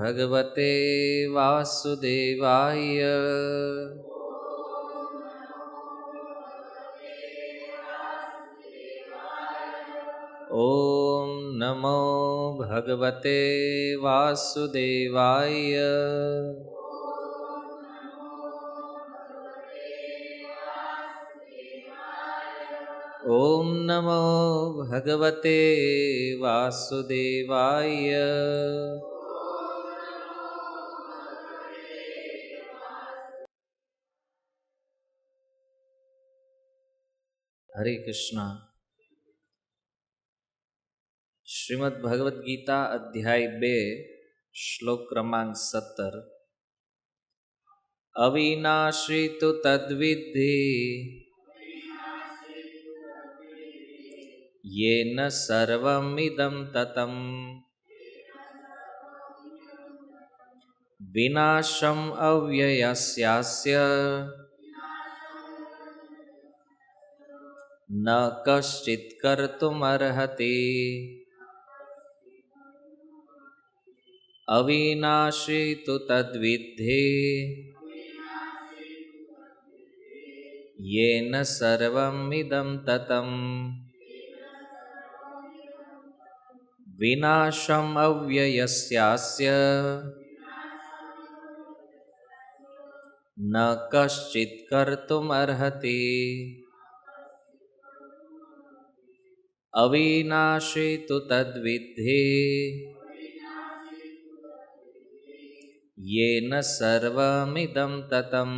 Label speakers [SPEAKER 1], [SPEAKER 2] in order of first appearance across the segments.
[SPEAKER 1] ભગવતે વાસુદેવાય. ઓમ નમો ભગવતે વાસુદેવાય. ઓમ નમો ભગવતે વાસુદેવાય. હરે કૃષ્ણ. શ્રીમદ ભગવદ્ ગીતા અધ્યાય 2 શ્લોક ક્રમાંક 17. અવિનાશી તુ તદ્વિદ્ધિ યેન સર્વમિદં તતમ વિનાશમ અવ્યયસ્યાસ્ય ન કશ્ચિત કર્તુમર્હતિ. અવિનાશી તુ તદ્વિદ્ધિ યેન સર્વમિદં તતમ વિનાશમ અવ્યયસ્યાસ્ય ન કશ્ચિત કર્તુમર્હતિ. અવિનાશી તુ તદ્વિદ્ધિ યેન સર્વમિદં તતમ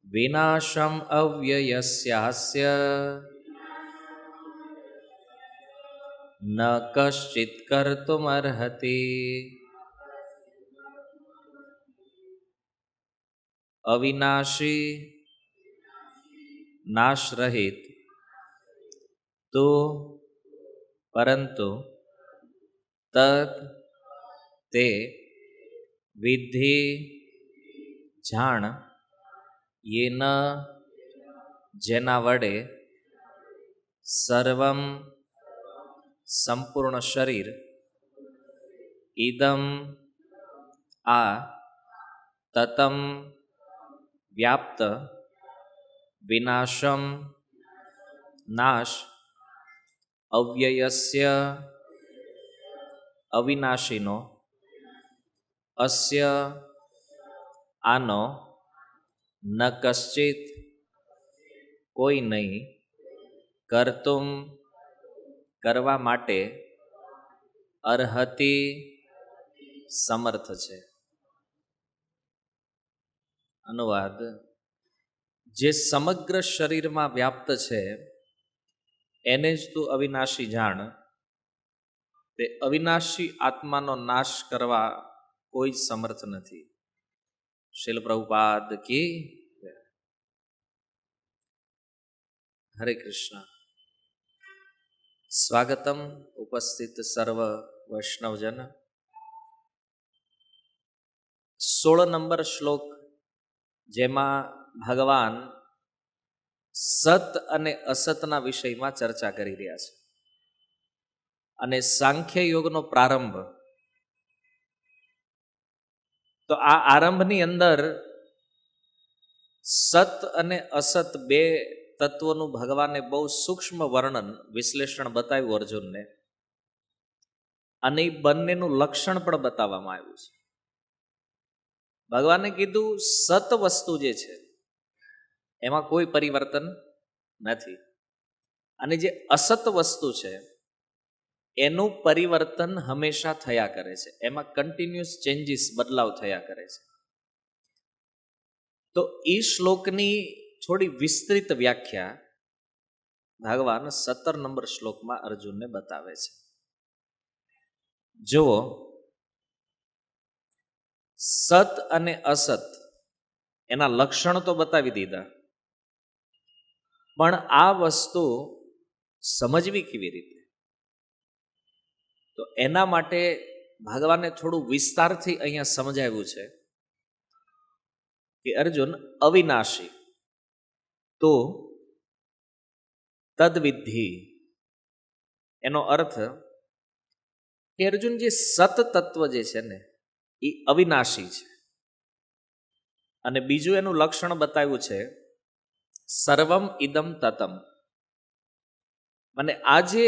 [SPEAKER 1] વિનાશમ અવ્યયસ્યાસ્ય ન કશ્ચિત કર્તુમર્હતિ. અવિનાશી નાશ રહિત તો પરંતુ તત તે વિધિ જાણ યેન જેના વડે સર્વમ સંપૂર્ણ શરીર ઇદમ આ તતમ વ્યાપ્ત વિનાશમ નાશ અવ્યયસ્ય અવિનાશીનો અસ્ય આનો ન કશ્ચિત કોઈ નહીં કર્તુમ કરવા માટે અર્હતિ સમર્થ છે. અનુવાદ: જે સમગ્ર શરીરમાં વ્યાપ્ત છે એને જ તું અવિનાશી જાણ. તે અવિનાશી આત્માનો નાશ કરવા કોઈ જ સમર્થ નથી. શીલ પ્રભુપાદ કી. હરે કૃષ્ણ. સ્વાગતમ ઉપસ્થિત સર્વ વૈષ્ણવજન. 16 નંબર શ્લોક, જેમાં ભગવાન સત અને અસતના વિષયમાં ચર્ચા કરી રહ્યા છે અને સાંખ્ય યોગનો પ્રારંભ. તો આ આરંભની અંદર સત અને અસત બે તત્વોનું ભગવાને બહુ સૂક્ષ્મ વર્ણન વિશ્લેષણ બતાવ્યું અર્જુનને, અને એ બંનેનું લક્ષણ પણ બતાવવામાં આવ્યું છે. ભગવાને કીધું સત વસ્તુ જે છે એમાં કોઈ પરિવર્તન નથી, અને જે અસત વસ્તુ છે એનું પરિવર્તન હંમેશા થયા કરે છે, એમાં કન્ટિન્યુઅસ ચેન્જીસ, બદલાવ થયા કરે છે. તો એ શ્લોકની થોડી વિસ્તૃત વ્યાખ્યા ભગવાન 17 નંબર શ્લોકમાં અર્જુનને બતાવે છે. જુઓ, સત અને અસત એના લક્ષણ તો બતાવી દીધા, પણ આ વસ્તુ સમજવી કેવી રીતે, તો એના માટે ભગવાને થોડું વિસ્તારથી અહીંયા સમજાવ્યું છે કે અર્જુન, અવિનાશી તો તદ્વિદ્ધિ, એનો અર્થ કે અર્જુન, જે સત તત્વ જે છે ને એ અવિનાશી છે. અને બીજું એનું લક્ષણ બતાવ્યું છે સર્વમ ઇદમ તતમ. અને આ જે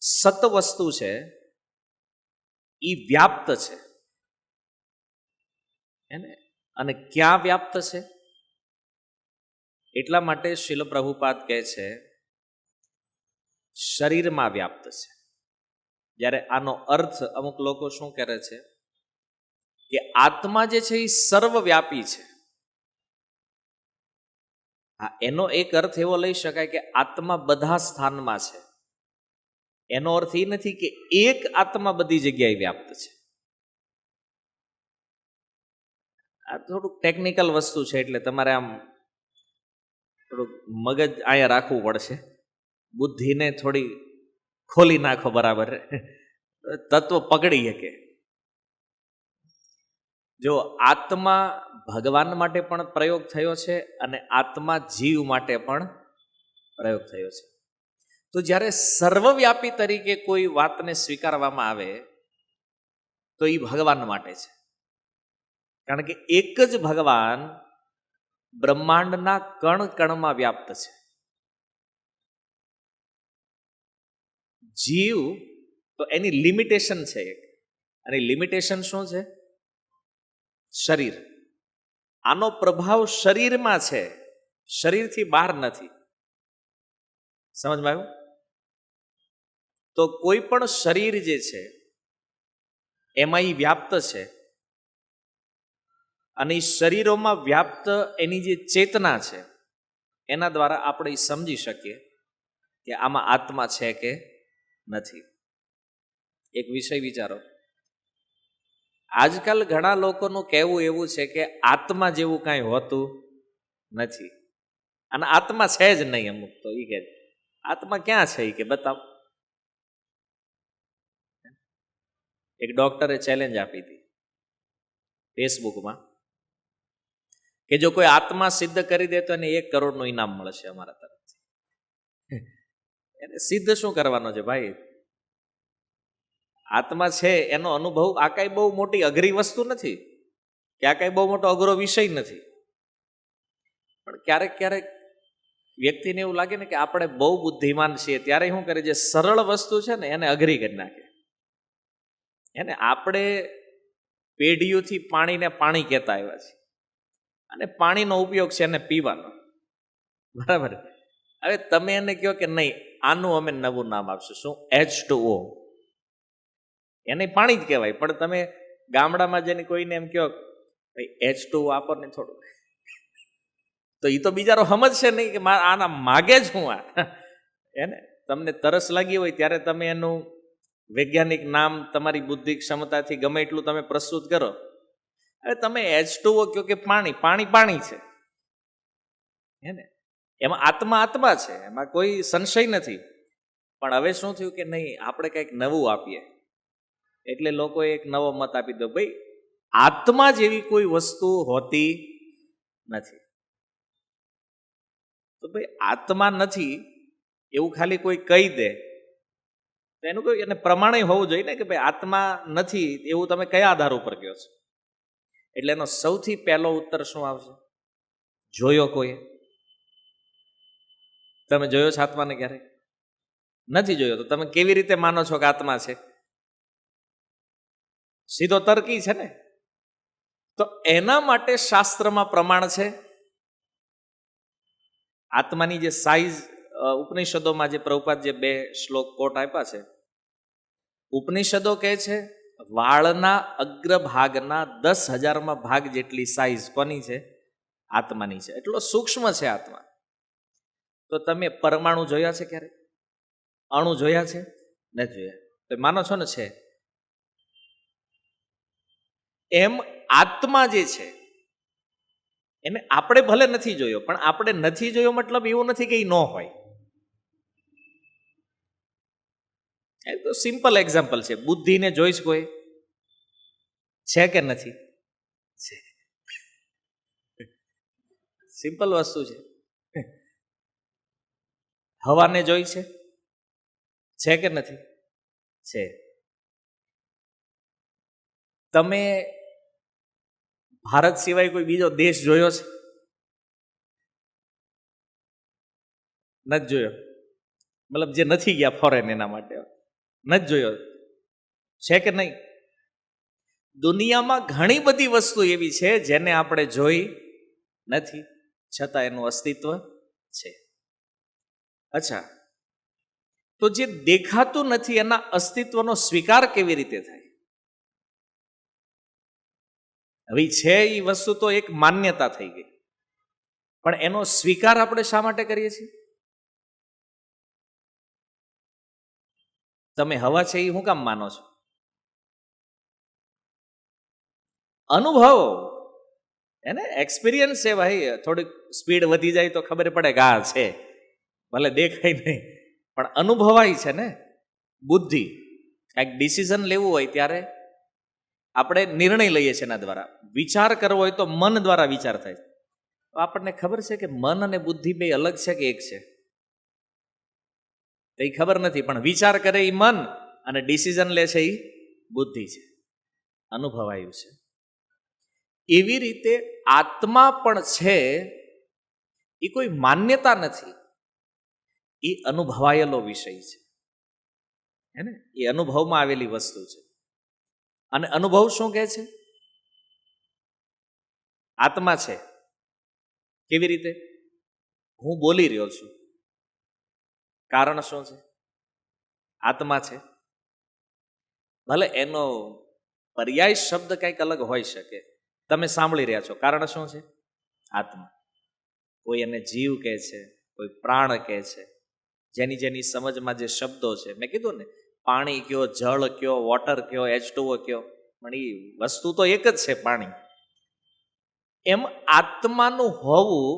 [SPEAKER 1] સત વસ્તુ છે એ વ્યાપ્ત છે. અને ક્યાં વ્યાપ્ત છે? એટલા માટે શીલ પ્રભુપાદ કહે છે શરીરમાં વ્યાપ્ત છે. જ્યારે આનો અર્થ અમુક લોકો શું કરે છે કે આત્મા જે છે એ સર્વવ્યાપી છે. હા, એનો એક અર્થ એવો લઈ શકાય કે આત્મા બધા સ્થાનમાં છે. એનો અર્થ એ નથી કે એક આત્મા બધી જગ્યાએ વ્યાપ્ત છે. આ થોડુંક ટેકનિકલ વસ્તુ છે, એટલે તમારે આમ થોડુંક મગજ અહીંયા રાખવું પડશે, બુદ્ધિને થોડી ખોલી નાખો બરાબર, તત્વ પકડી શકે. જો આત્મા ભગવાન માટે પણ પ્રયોગ થયો છે અને આત્મા જીવ માટે પણ પ્રયોગ થયો છે. તો જ્યારે સર્વવ્યાપી તરીકે કોઈ વાતને સ્વીકારવામાં આવે તો એ ભગવાન માટે છે. કારણ કે એક જ ભગવાન બ્રહ્માંડના કણ કણમાં વ્યાપ્ત છે. જીવ તો એની લિમિટેશન છે એક, અને લિમિટેશન શું છે? શરીર. આનો પ્રભાવ શરીરમાં છે, શરીરથી બહાર નથી. સમજમાં આવ્યું? તો કોઈ પણ શરીર જે છે એમાં એ વ્યાપ્ત છે, અને એ શરીરોમાં વ્યાપ્ત એની જે ચેતના છે એના દ્વારા આપણે સમજી શકીએ કે આમાં આત્મા છે કે નથી. એક વિષય વિચારો, આજકાલ ઘણા લોકોનું કહેવું એવું છે કે આત્મા જેવું કાંઈ હોતું નથી, અને આત્મા છે જ નહીં. અમુક તો એ કહે આત્મા ક્યાં છે, એ કે બતાવો. એક ડોક્ટરે ચેલેન્જ આપી હતી ફેસબુકમાં કે જો કોઈ આત્મા સિદ્ધ કરી દે તો એને 1 કરોડનું ઇનામ મળશે અમારા તરફથી. એને સિદ્ધ શું કરવાનો છે ભાઈ? આત્મા છે એનો અનુભવ આ કાંઈ બહુ મોટી અઘરી વસ્તુ નથી, કે આ કાંઈ બહુ મોટો અઘરો વિષય નથી. પણ ક્યારેક ક્યારેક વ્યક્તિને એવું લાગે ને કે આપણે બહુ બુદ્ધિમાન છીએ, ત્યારે શું કરે, જે સરળ વસ્તુ છે ને એને અઘરી કરી નાખે. એને આપણે પેઢીઓથી પાણીને પાણી કહેતા આવ્યા છે, અને પાણીનો ઉપયોગ છે એને પીવાનો, બરાબર. હવે તમે એને કહો કે નહીં આનું અમે નવું નામ આપશું, શું? H2O. એને પાણી જ કહેવાય, પણ તમે ગામડામાં જઈને કોઈને એમ કહો ભાઈ H2O આપો ને થોડું, તો એ તો બિચારો સમજશે નહીં કે આના માગે જ હું આ. એને તમને તરસ લાગી હોય ત્યારે તમે એનું વૈજ્ઞાનિક નામ તમારી બુદ્ધિ ક્ષમતાથી ગમે એટલું તમે પ્રસ્તુત કરો. હવે તમે H2O કહો કે પાણી, પાણી પાણી છે, હે ને? એમાં આત્મા આત્મા છે, એમાં કોઈ સંશય નથી. પણ હવે શું થયું કે નહીં, આપણે કંઈક નવું આપીએ, એટલે લોકોએ એક નવો મત આપી દો, ભાઈ આત્મા જેવી કોઈ વસ્તુ હોતી નથી. તો ભાઈ આત્મા નથી એવું ખાલી કોઈ કહી દે તો એનું કોઈ એને પ્રમાણે હોવું જોઈએ ને કે ભાઈ આત્મા નથી એવું તમે કયા આધાર ઉપર કહો છો? એટલે એનો સૌથી પહેલો ઉત્તર શું આવશે? જોયો કોઈ? તમે જોયો છે આત્માને ક્યારે? નથી જોયો. તો તમે કેવી રીતે માનો છો કે આત્મા છે? સીધો તર્કી છે ને. તો એના માટે શાસ્ત્રમાં પ્રમાણ છે. આત્માની જે સાઈઝ ઉપનિષદોમાં જે પ્રભુપાદ જે 2 શ્લોક કોટ આપ્યા છે, ઉપનિષદો કહે છે વાળના અગ્રભાગના 10,000માં ભાગ જેટલી સાઈઝ કોની છે? આત્માની છે. એટલો સૂક્ષ્મ છે આત્મા. તો તમે પરમાણુ જોયા છે ક્યારે? અણુ જોયા છે? નથી જોયા. તો માનો છો ને છે એમ. આત્મા જે છે એને આપણે ભલે નથી જોયો, પણ આપણે નથી જોયો મતલબ એવું નથી કે એ ન હોય. એ તો સિમ્પલ એક્ઝામ્પલ છે. બુદ્ધિને જોઈશ કોઈ? છે કે નથી? છે. સિમ્પલ વસ્તુ છે. હવાને જોઈ છે? છે કે નથી? છે. તમે ભારત સિવાય કોઈ બીજો દેશ જોયો છે? નથી જોયો? મતલબ જે નથી ગયા ફોરેન એના માટે નથી જોયો છે કે નહીં? દુનિયામાં ઘણી બધી વસ્તુ એવી છે જેને આપણે જોઈ નથી, છતાં એનું અસ્તિત્વ છે. અચ્છા, તો જે દેખાતું નથી એના અસ્તિત્વનો સ્વીકાર કેવી રીતે થાય? હવે છે એ વસ્તુ તો એક માન્યતા થઈ ગઈ, પણ એનો સ્વીકાર આપણે શા માટે કરીએ છીએ? તમે હવા છે એ હું કામ માનો છો? અનુભવ, એને એક્સપિરિયન્સ છે ભાઈ. થોડીક સ્પીડ વધી જાય તો ખબર પડે કે આ છે, ભલે દેખાય નહીં પણ અનુભવાય છે ને. બુદ્ધિ, કાંઈક ડિસિઝન લેવું હોય ત્યારે આપણે નિર્ણય લઈએ છીએ એના દ્વારા. વિચાર કરવો હોય તો મન દ્વારા વિચાર થાય. તો આપણને ખબર છે કે મન અને બુદ્ધિ બે અલગ છે કે એક છે? એ ખબર નથી, પણ વિચાર કરે એ મન અને ડિસિઝન લે છે એ બુદ્ધિ છે. અનુભવાયું છે. એવી રીતે આત્મા પણ છે એ કોઈ માન્યતા નથી, એ અનુભવાયેલો વિષય છે, હે ને? એ અનુભવમાં આવેલી વસ્તુ છે. અને અનુભવ શું કહે છે? આત્મા છે. કેવી રીતે? હું બોલી રહ્યો છું, કારણ શું છે? આત્મા છે. ભલે એનો પર્યાય શબ્દ કંઈક અલગ હોઈ શકે. તમે સાંભળી રહ્યા છો, કારણ શું છે? આત્મા. કોઈ એને જીવ કહે છે, કોઈ પ્રાણ કહે છે, જેની જેની સમજમાં જે શબ્દો છે. મેં કીધું ને, પાણી કયો, જળ કયો, વોટર કયો, H2O કયો, પણ એ વસ્તુ તો એક જ છે, પાણી. એમ આત્માનું હોવું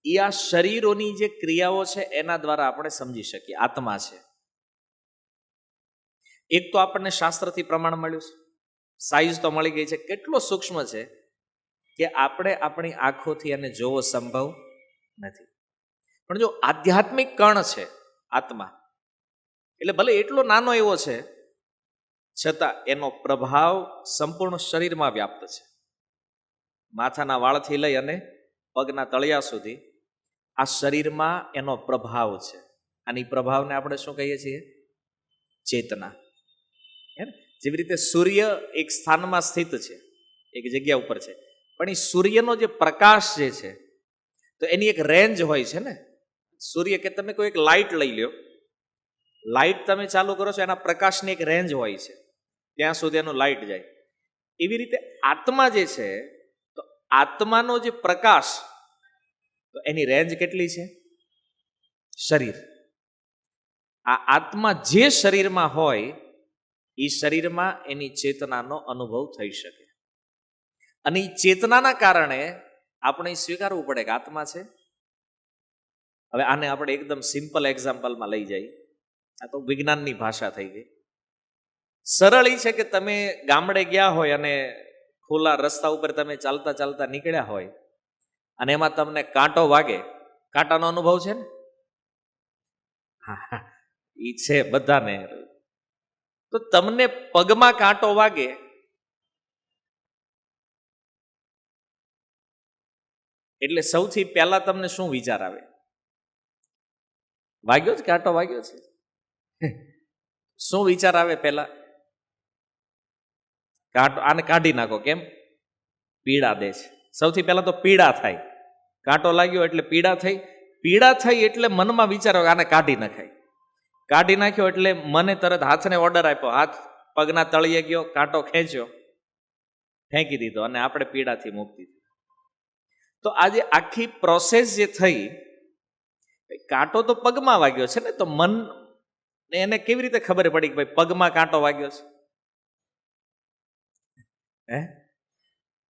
[SPEAKER 1] એ આ શરીરોની જે ક્રિયાઓ છે એના દ્વારા આપણે સમજી શકીએ આત્મા છે. એક તો આપણને શાસ્ત્રથી પ્રમાણ મળ્યું છે, સાઈઝ તો મળી ગઈ છે, કેટલો સૂક્ષ્મ છે કે આપણે આપણી આંખોથી એને જોવો સંભવ નથી. પણ જો આધ્યાત્મિક કણ છે આત્મા, એટલે ભલે એટલો નાનો એવો છે છતાં એનો પ્રભાવ સંપૂર્ણ શરીરમાં વ્યાપ્ત છે. માથાના વાળથી લઈ અને પગના તળિયા સુધી આ શરીરમાં એનો પ્રભાવ છે. અને એ પ્રભાવને આપણે શું કહીએ છીએ? ચેતના. હે ને? જેવી રીતે સૂર્ય એક સ્થાનમાં સ્થિત છે, એક જગ્યા ઉપર છે, પણ એ સૂર્યનો જે પ્રકાશ જે છે તો એની એક રેન્જ હોય છે ને. સૂર્ય કે તમે કોઈ એક લાઇટ લઈ લ્યો, લાઇટ તમે ચાલુ કરો છો, એના પ્રકાશની એક રેન્જ હોય છે, ત્યાં સુધી એનું લાઇટ જાય. એવી રીતે આત્મા જે છે, તો આત્માનો જે પ્રકાશ, તો એની રેન્જ કેટલી છે? શરીર. આ આત્મા જે શરીરમાં હોય એ શરીરમાં એની ચેતનાનો અનુભવ થઈ શકે. અને એ ચેતનાના કારણે આપણે સ્વીકારવું પડે કે આત્મા છે. હવે આને આપણે એકદમ સિમ્પલ એક્ઝામ્પલમાં લઈ જઈએ. આ તો વિજ્ઞાનની ભાષા થઈ ગઈ. સરળ એ છે કે તમે ગામડે ગયા હોય અને ખુલ્લા રસ્તા ઉપર તમે ચાલતા ચાલતા નીકળ્યા હોય અને એમાં તમને કાંટો વાગે. કાંટાનો અનુભવ છે ને? હા, એ છે બધાને. તો તમને પગમાં કાંટો વાગે એટલે સૌથી પહેલા તમને શું વિચાર આવે? વાગ્યો જ, કાંટો વાગ્યો છે. શું વિચાર આવે પહેલા? કાંટો, આને કાઢી નાખો. કેમ? પીડા દે છે. સૌથી પહેલા તો પીડા થાય. કાંટો લાગ્યો એટલે પીડા થઈ. પીડા થઈ એટલે મનમાં વિચારો આને કાઢી નખાય. કાઢી નાખ્યો એટલે મને તરત હાથને ઓર્ડર આપ્યો, હાથ પગના તળિયે ગયો, કાંટો ખેંચ્યો, ફેંકી દીધો અને આપણે પીડાથી મુક્તિ. તો આજે આખી પ્રોસેસ જે થઈ, કાંટો તો પગમાં વાગ્યો છે ને, તો મન એને કેવી રીતે ખબર પડી કે ભાઈ પગમાં કાંટો વાગ્યો છે? હે?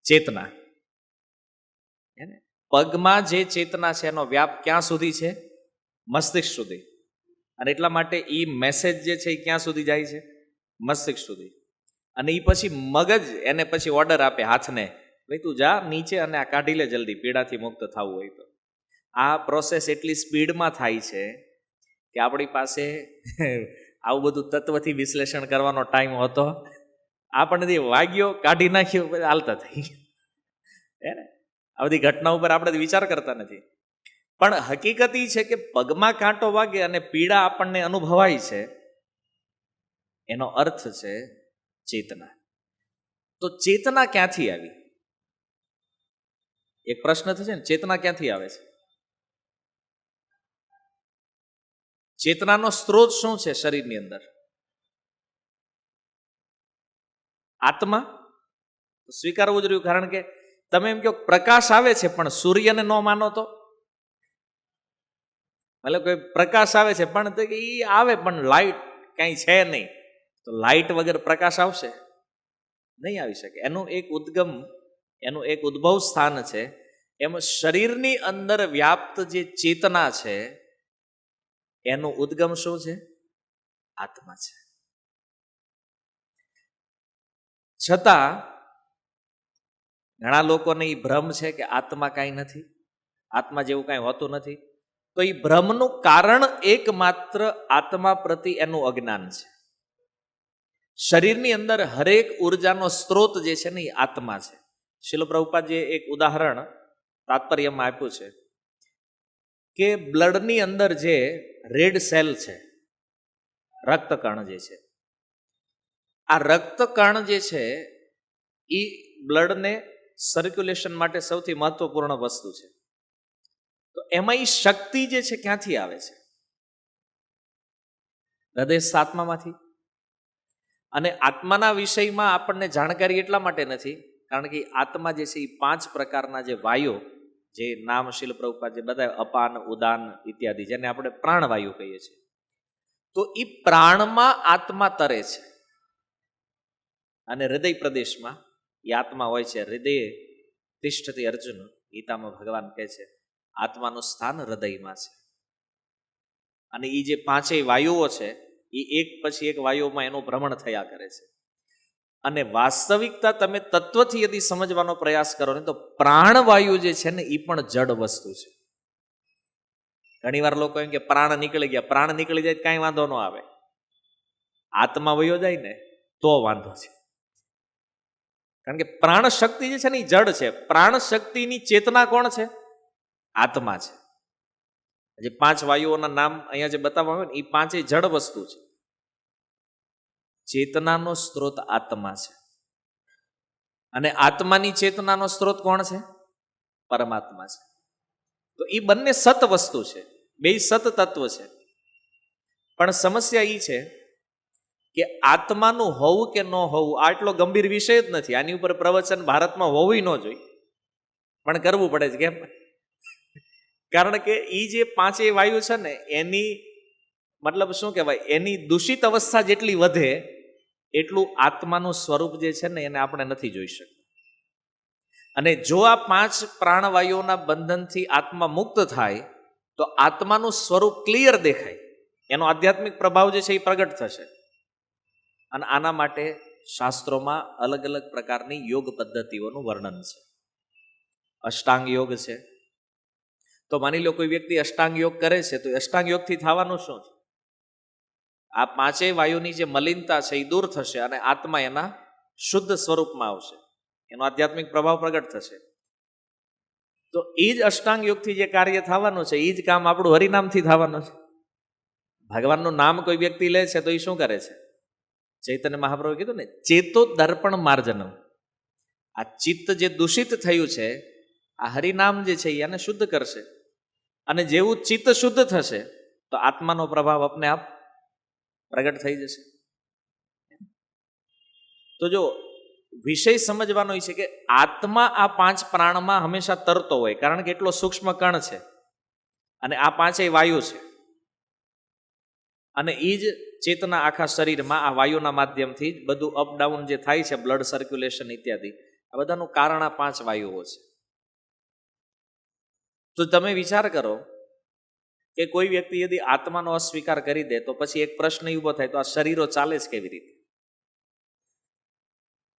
[SPEAKER 1] ચેતના. પગમાં જે ચેતના છે એનો વ્યાપ ક્યાં સુધી છે? મસ્તિષ્ક સુધી. અને એટલા માટે એ મેસેજ જે છે એ ક્યાં સુધી જાય છે? મસ્તિષ્ક સુધી. અને એ પછી મગજ એને પછી ઓર્ડર આપે હાથને, ભાઈ તું જા નીચે અને આ કાઢી લે જલ્દી, પીડાથી મુક્ત થવું હોય તો. આ પ્રોસેસ એટલી સ્પીડમાં થાય છે કે આપણી પાસે આવું બધું તત્વથી વિશ્લેષણ કરવાનો ટાઈમ હોતો. આપણને વાગ્યો, કાઢી નાખ્યો, હાલતા થઈ હે ને. આ બધી ઘટના ઉપર આપણે વિચાર કરતા નથી. પણ હકીકત એ છે કે પગમાં કાંટો વાગે અને પીડા આપણને અનુભવાય છે, એનો અર્થ છે ચેતના. તો ચેતના ક્યાંથી આવી? એક પ્રશ્ન થશે ને, ચેતના ક્યાંથી આવે છે? ચેતનાનો સ્ત્રોત શું છે શરીરની અંદર? આત્મા. સ્વીકારવું જ રહ્યું. કારણ કે તમે એમ કહો પ્રકાશ આવે છે, પણ સૂર્યને ન માનો તો, મતલબ કોઈ પ્રકાશ આવે છે પણ એ આવે પણ લાઈટ કઈ છે નહીં, તો લાઈટ વગર પ્રકાશ આવશે નહીં, આવી શકે. એનું એક ઉદ્ગમ, એનું એક ઉદ્ભવ સ્થાન છે. એમ શરીરની અંદર વ્યાપ્ત જે ચેતના છે એનું ઉદ્ગમ શું છે? આત્મા છે. છતાં ઘણા લોકોને એ ભ્રમ છે કે આત્મા કાંઈ નથી, આત્મા જેવું કાંઈ હોતું નથી. તો એ ભ્રમનું કારણ એકમાત્ર આત્મા પ્રતિ એનું અજ્ઞાન છે. શરીરની અંદર હરેક ઉર્જાનો સ્ત્રોત જે છે ને એ આત્મા છે. શીલ પ્રભુપાદે એક ઉદાહરણ તાત્પર્યમાં આપ્યું છે કે બ્લડની અંદર જે રેડ સેલ છે, રક્તકણ જે છે, આ રક્તકણ જે છે એ બ્લડને સર્ક્યુલેશન માટે સૌથી મહત્વપૂર્ણ વસ્તુ છે. તો એમાં એ શક્તિ જે છે ક્યાંથી આવે છે? હૃદય આત્મામાંથી. અને આત્માના વિષયમાં આપણને જાણકારી એટલા માટે નથી કારણ કે આત્મા જે છે એ 5 પ્રકારના જે વાયુ, જે નામ શીલ પ્રભુપાદ જે બતાવ્યા, અપાન, ઉદાન ઇત્યાદિ, જેને આપણે પ્રાણવાયુ કહીએ છીએ, તો એ પ્રાણમાં આત્મા તરે છે. અને હૃદય પ્રદેશમાં એ આત્મા હોય છે. હૃદય તિષ્ઠતિ અર્જુન, ગીતામાં ભગવાન કહે છે આત્માનું સ્થાન હૃદયમાં છે. અને એ જે 5 વાયુઓ છે એ એક પછી એક વાયુઓમાં એનું ભ્રમણ થયા કરે છે. અને વાસ્તવિકતા તમે તત્વથી યદિ સમજવાનો પ્રયાસ કરો ને, તો પ્રાણવાયુ જે છે ને એ પણ જડ વસ્તુ છે. ઘણીવાર લોકો એમ કે પ્રાણ નીકળી ગયા, પ્રાણ નીકળી જાય કાંઈ વાંધો ન આવે, આત્મા વયો જાય ને તો વાંધો છે. કારણ કે પ્રાણ શક્તિ જે છે ને એ જડ છે. પ્રાણ શક્તિની ચેતના કોણ છે? આત્મા છે. જે 5 વાયુઓના નામ અહીંયા જે બતાવવામાં આવે ને એ 5 જડ વસ્તુ છે. ચેતનાનો સ્ત્રોત આત્મા છે. અને આત્માની ચેતનાનો સ્ત્રોત કોણ છે? પરમાત્મા છે. તો એ બંને સત વસ્તુ છે, બે સત તત્વ છે. પણ સમસ્યા એ છે કે આત્માનું હોવું કે ન હોવું આટલો ગંભીર વિષય જ નથી. આની ઉપર પ્રવચન ભારતમાં હોવું ન જોઈએ, પણ કરવું પડે છે. કેમ? કારણ કે એ જે 5 વાયુ છે ને એની મતલબ શું કહેવાય, એની દૂષિત અવસ્થા જેટલી વધે એટલું આત્માનું સ્વરૂપ જે છે ને એને આપણે નથી જોઈ શકતા. અને જો આ 5 પ્રાણવાયુઓના બંધનથી આત્મા મુક્ત થાય તો આત્માનું સ્વરૂપ ક્લિયર દેખાય, એનો આધ્યાત્મિક પ્રભાવ જે છે એ પ્રગટ થશે. અને આના માટે શાસ્ત્રોમાં અલગ અલગ પ્રકારની યોગ પદ્ધતિઓનું વર્ણન છે. અષ્ટાંગ યોગ છે. તો માની લો કોઈ વ્યક્તિ અષ્ટાંગ યોગ કરે છે, તો અષ્ટાંગ યોગથી થવાનું શું છે? આ 5 વાયુની જે મલિનતા છે એ દૂર થશે અને આત્મા એના શુદ્ધ સ્વરૂપમાં આવશે, એનો આધ્યાત્મિક પ્રભાવ પ્રગટ થશે. તો એ જ અષ્ટાંગ યોગથી જે કાર્ય થવાનું છે એ જ કામ આપણું હરિનામથી થવાનું છે. ભગવાનનું નામ કોઈ વ્યક્તિ લે છે તો એ શું કરે છે? ચૈતન્ય મહાપ્રભુએ કીધું ને, ચેતો દર્પણ માર્જનમ. આ ચિત્ત જે દૂષિત થયું છે, આ હરિનામ જે છે એને શુદ્ધ કરશે. અને જેવું ચિત્ત શુદ્ધ થશે તો આત્માનો પ્રભાવ આપને આપ પ્રગટ થઈ જશે. તો જો વિષય સમજવાનો છે કે આત્મા આ 5 પ્રાણમાં હંમેશા તરતો હોય, કારણ કે એટલો સૂક્ષ્મ કણ છે અને આ 5 વાયુ છે. અને એ જ ચેતના આખા શરીરમાં આ વાયુના માધ્યમથી જ બધું અપડાઉન જે થાય છે, બ્લડ સર્ક્યુલેશન ઇત્યાદિ, આ બધાનું કારણ આ 5 વાયુઓ છે. તો તમે વિચાર કરો કે કોઈ વ્યક્તિ યદિ આત્માનો અસ્વીકાર કરી દે તો પછી એક પ્રશ્ન ઊભો થાય, તો આ શરીરો ચાલે જ કેવી રીતે?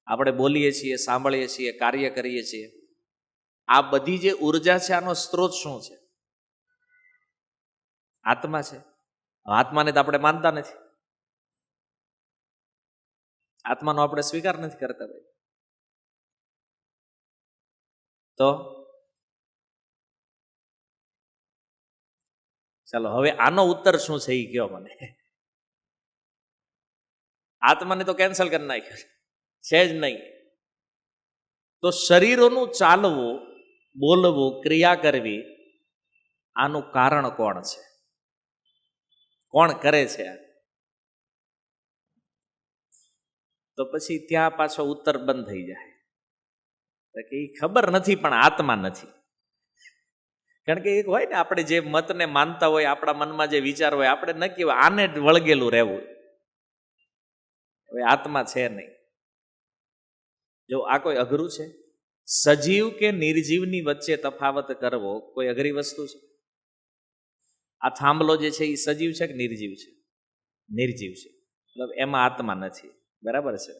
[SPEAKER 1] આપણે બોલીએ છીએ, સાંભળીએ છીએ, કાર્ય કરીએ છીએ, આ બધી જે ઉર્જા છે આનો સ્ત્રોત શું છે? આત્મા છે. આત્માને તો આપણે માનતા નથી. આત્માનો આપણે સ્વીકાર નથી કરતા ભાઈ. તો ચાલો હવે આનો ઉત્તર શું છે એ કયો મને. આત્માને તો કેન્સલ કરી નાખ્યો છે જ નહીં. તો શરીરોનું ચાલવું, બોલવું, ક્રિયા કરવી, આનું કારણ કોણ છે? કોણ કરે છે? તો પછી ત્યાં પાછો ઉત્તર બંધ થઈ જાય કે એ ખબર નથી પણ આત્મા નથી. કારણ કે એક હોય ને, આપણે જે મતને માનતા હોય, આપણા મનમાં જે વિચાર હોય, આપણે નક્કી હોય આને જ વળગેલું રહેવું. હવે આત્મા છે નહીં. જો આ કોઈ અઘરું છે? સજીવ કે નિર્જીવની વચ્ચે તફાવત કરવો કોઈ અઘરી વસ્તુ છે? આ થાંભલો જે છે એ સજીવ છે કે નિર્જીવ છે? નિર્જીવ છે. મતલબ એમાં આત્મા નથી. બરાબર છે.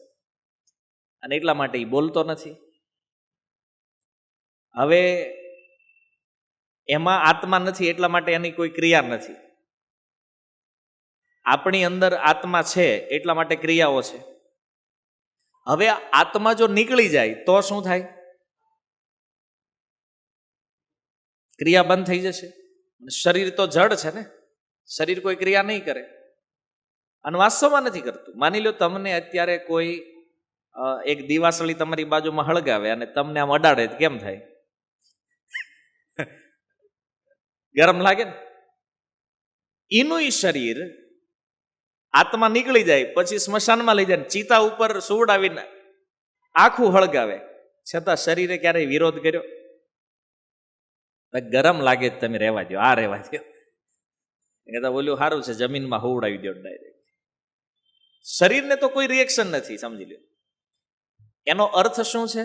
[SPEAKER 1] અને એટલા માટે એ બોલતો નથી. હવે એમાં આત્મા નથી એટલા માટે એની કોઈ ક્રિયા નથી. આપણી અંદર આત્મા છે એટલા માટે ક્રિયાઓ છે. હવે આત્મા જો નીકળી જાય તો શું થાય? ક્રિયા બંધ થઈ જશે. શરીર તો જડ છે ને, શરીર કોઈ ક્રિયા નહીં કરે. અને વાસ્તવમાં નથી કરતું. માની લો તમને અત્યારે કોઈ એક દીવાસળી તમારી બાજુમાં હળગાવે અને તમને આમ અડાડે, કેમ થાય? ગરમ લાગે ને? એનું શરીર આત્મા નીકળી જાય પછી સ્મશાનમાં લઈ જાય, ચિતા ઉપર સુવડાવીને આખું હળગાવે, છતાં શરીરે ક્યારેય વિરોધ કર્યો? ગરમ લાગે તમે રહેવા દો, આ રહેવા દો. એ તો બોલ્યું સારું છે, જમીનમાં હોવડાવી દો ડાયરેક્ટ. શરીરને તો કોઈ રિએક્શન નથી, સમજી લો. એનો અર્થ શું છે?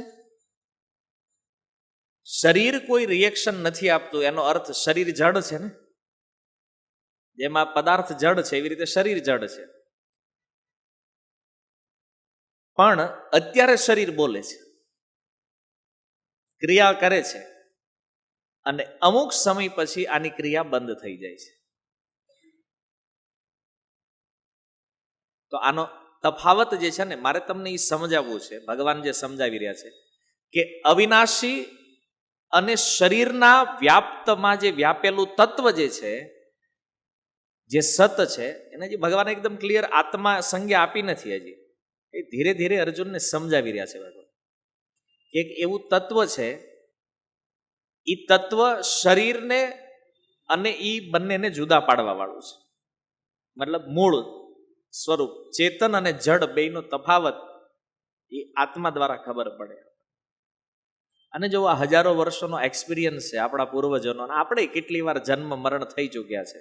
[SPEAKER 1] શરીર કોઈ રિએક્શન નથી આપતું, એનો અર્થ શરીર જડ છે ને. જેમાં પદાર્થ જડ છે એવી રીતે શરીર જડ છે. પણ અત્યારે શરીર બોલે છે, ક્રિયા કરે છે, અને અમુક સમય પછી આની ક્રિયા બંધ થઈ જાય છે. તો આનો તફાવત જે છે ને, મારે તમને એ સમજાવવું છે. ભગવાન જે સમજાવી રહ્યા છે કે અવિનાશી અને શરીરના વ્યાપ્તમાં જે વ્યાપેલું તત્વ જે છે, જે સત છે, એને જે ભગવાન એકદમ ક્લિયર આત્મા સંજ્ઞા આપી નથી હજી. એ ધીરે ધીરે અર્જુનને સમજાવી રહ્યા છે ભગવાન. એક એવું તત્વ છે, એ તત્વ શરીરને અને એ બંનેને જુદા પાડવા વાળું છે. મતલબ મૂળ સ્વરૂપ ચેતન અને જડ બેયનો તફાવત એ આત્મા દ્વારા ખબર પડે. અને જો આ હજારો વર્ષોનો એક્સપિરિયન્સ છે આપણા પૂર્વજોનો, અને આપણે કેટલી વાર જન્મ મરણ થઈ ચૂક્યા છે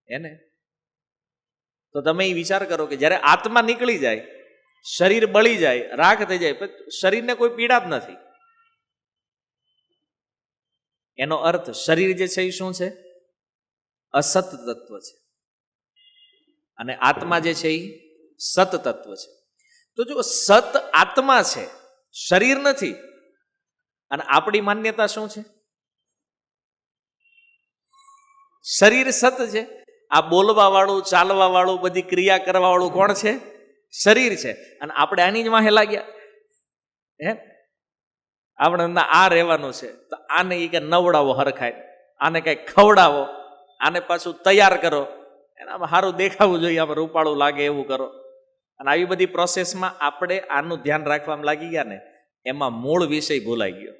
[SPEAKER 1] એને. તો તમે એ વિચાર કરો કે જ્યારે આત્મા નીકળી જાય, શરીર બળી જાય, રાખ થઈ જાય, શરીરને કોઈ પીડા જ નથી. એનો અર્થ શરીર જે છે એ શું છે? અસત તત્વ છે. અને આત્મા જે છે એ સત તત્વ છે. તો જો સત આત્મા છે, શરીર નથી, અને આપણી માન્યતા શું છે? શરીર સત છે. આ બોલવા વાળું, ચાલવા વાળું, બધી ક્રિયા કરવા વાળું કોણ છે? શરીર છે. અને આપણે આની જ વાહે લાગ્યા. હે, આપણે આ રહેવાનું છે, તો આને એ કે નવડાવો હરખાય, આને કઈ ખવડાવો, આને પાછું તૈયાર કરો, એનામાં સારું દેખાવું જોઈએ, આમાં રૂપાળું લાગે એવું કરો. અને આવી બધી પ્રોસેસમાં આપણે આનું ધ્યાન રાખવામાં લાગી ગયા ને, એમાં મૂળ વિષય ભૂલાઈ ગયો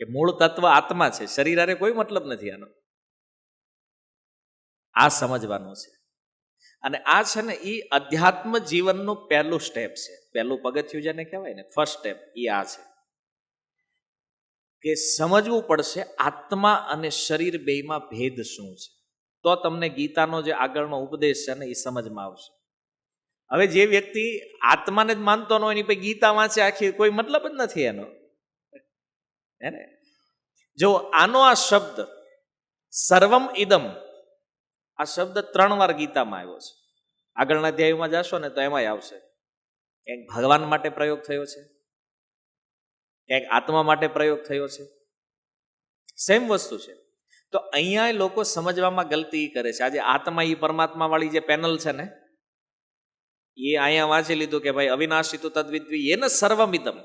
[SPEAKER 1] કે મૂળ તત્વ આત્મા છે, શરીર હારે કોઈ મતલબ નથી આનો. આ સમજવાનું છે. અને આ છે ને એ અધ્યાત્મ જીવનનું પહેલું સ્ટેપ છે. પહેલું પગથિયું જેને કહેવાય ને, ફર્સ્ટ સ્ટેપ, એ આ છે કે સમજવું પડશે આત્મા અને શરીર બેયમાં ભેદ શું છે. તો તમને ગીતાનો જે આગળનો ઉપદેશ છે ને એ સમજમાં આવશે. હવે જે વ્યક્તિ આત્માને જ માનતો ન હોય એની પછી ગીતા વાંચે આખી, કોઈ મતલબ જ નથી એનો. હે ને? જો આનો આ શબ્દ સર્વમ ઇદમ, આ શબ્દ 3 વાર ગીતામાં આવ્યો છે. આગળના અધ્યાયમાં જશો ને તો એમાંય આવશે. ક્યાંક ભગવાન માટે પ્રયોગ થયો છે, ક્યાંક આત્મા માટે પ્રયોગ થયો છે. સેમ વસ્તુ છે. તો અહીંયા લોકો સમજવામાં ગલતી કરે છે. આજે આત્મા એ પરમાત્મા વાળી જે પેનલ છે ને, એ અહીંયા વાંચી લીધું કે ભાઈ અવિનાશી તો તદ્વિદ્વી એને સર્વમિદમ,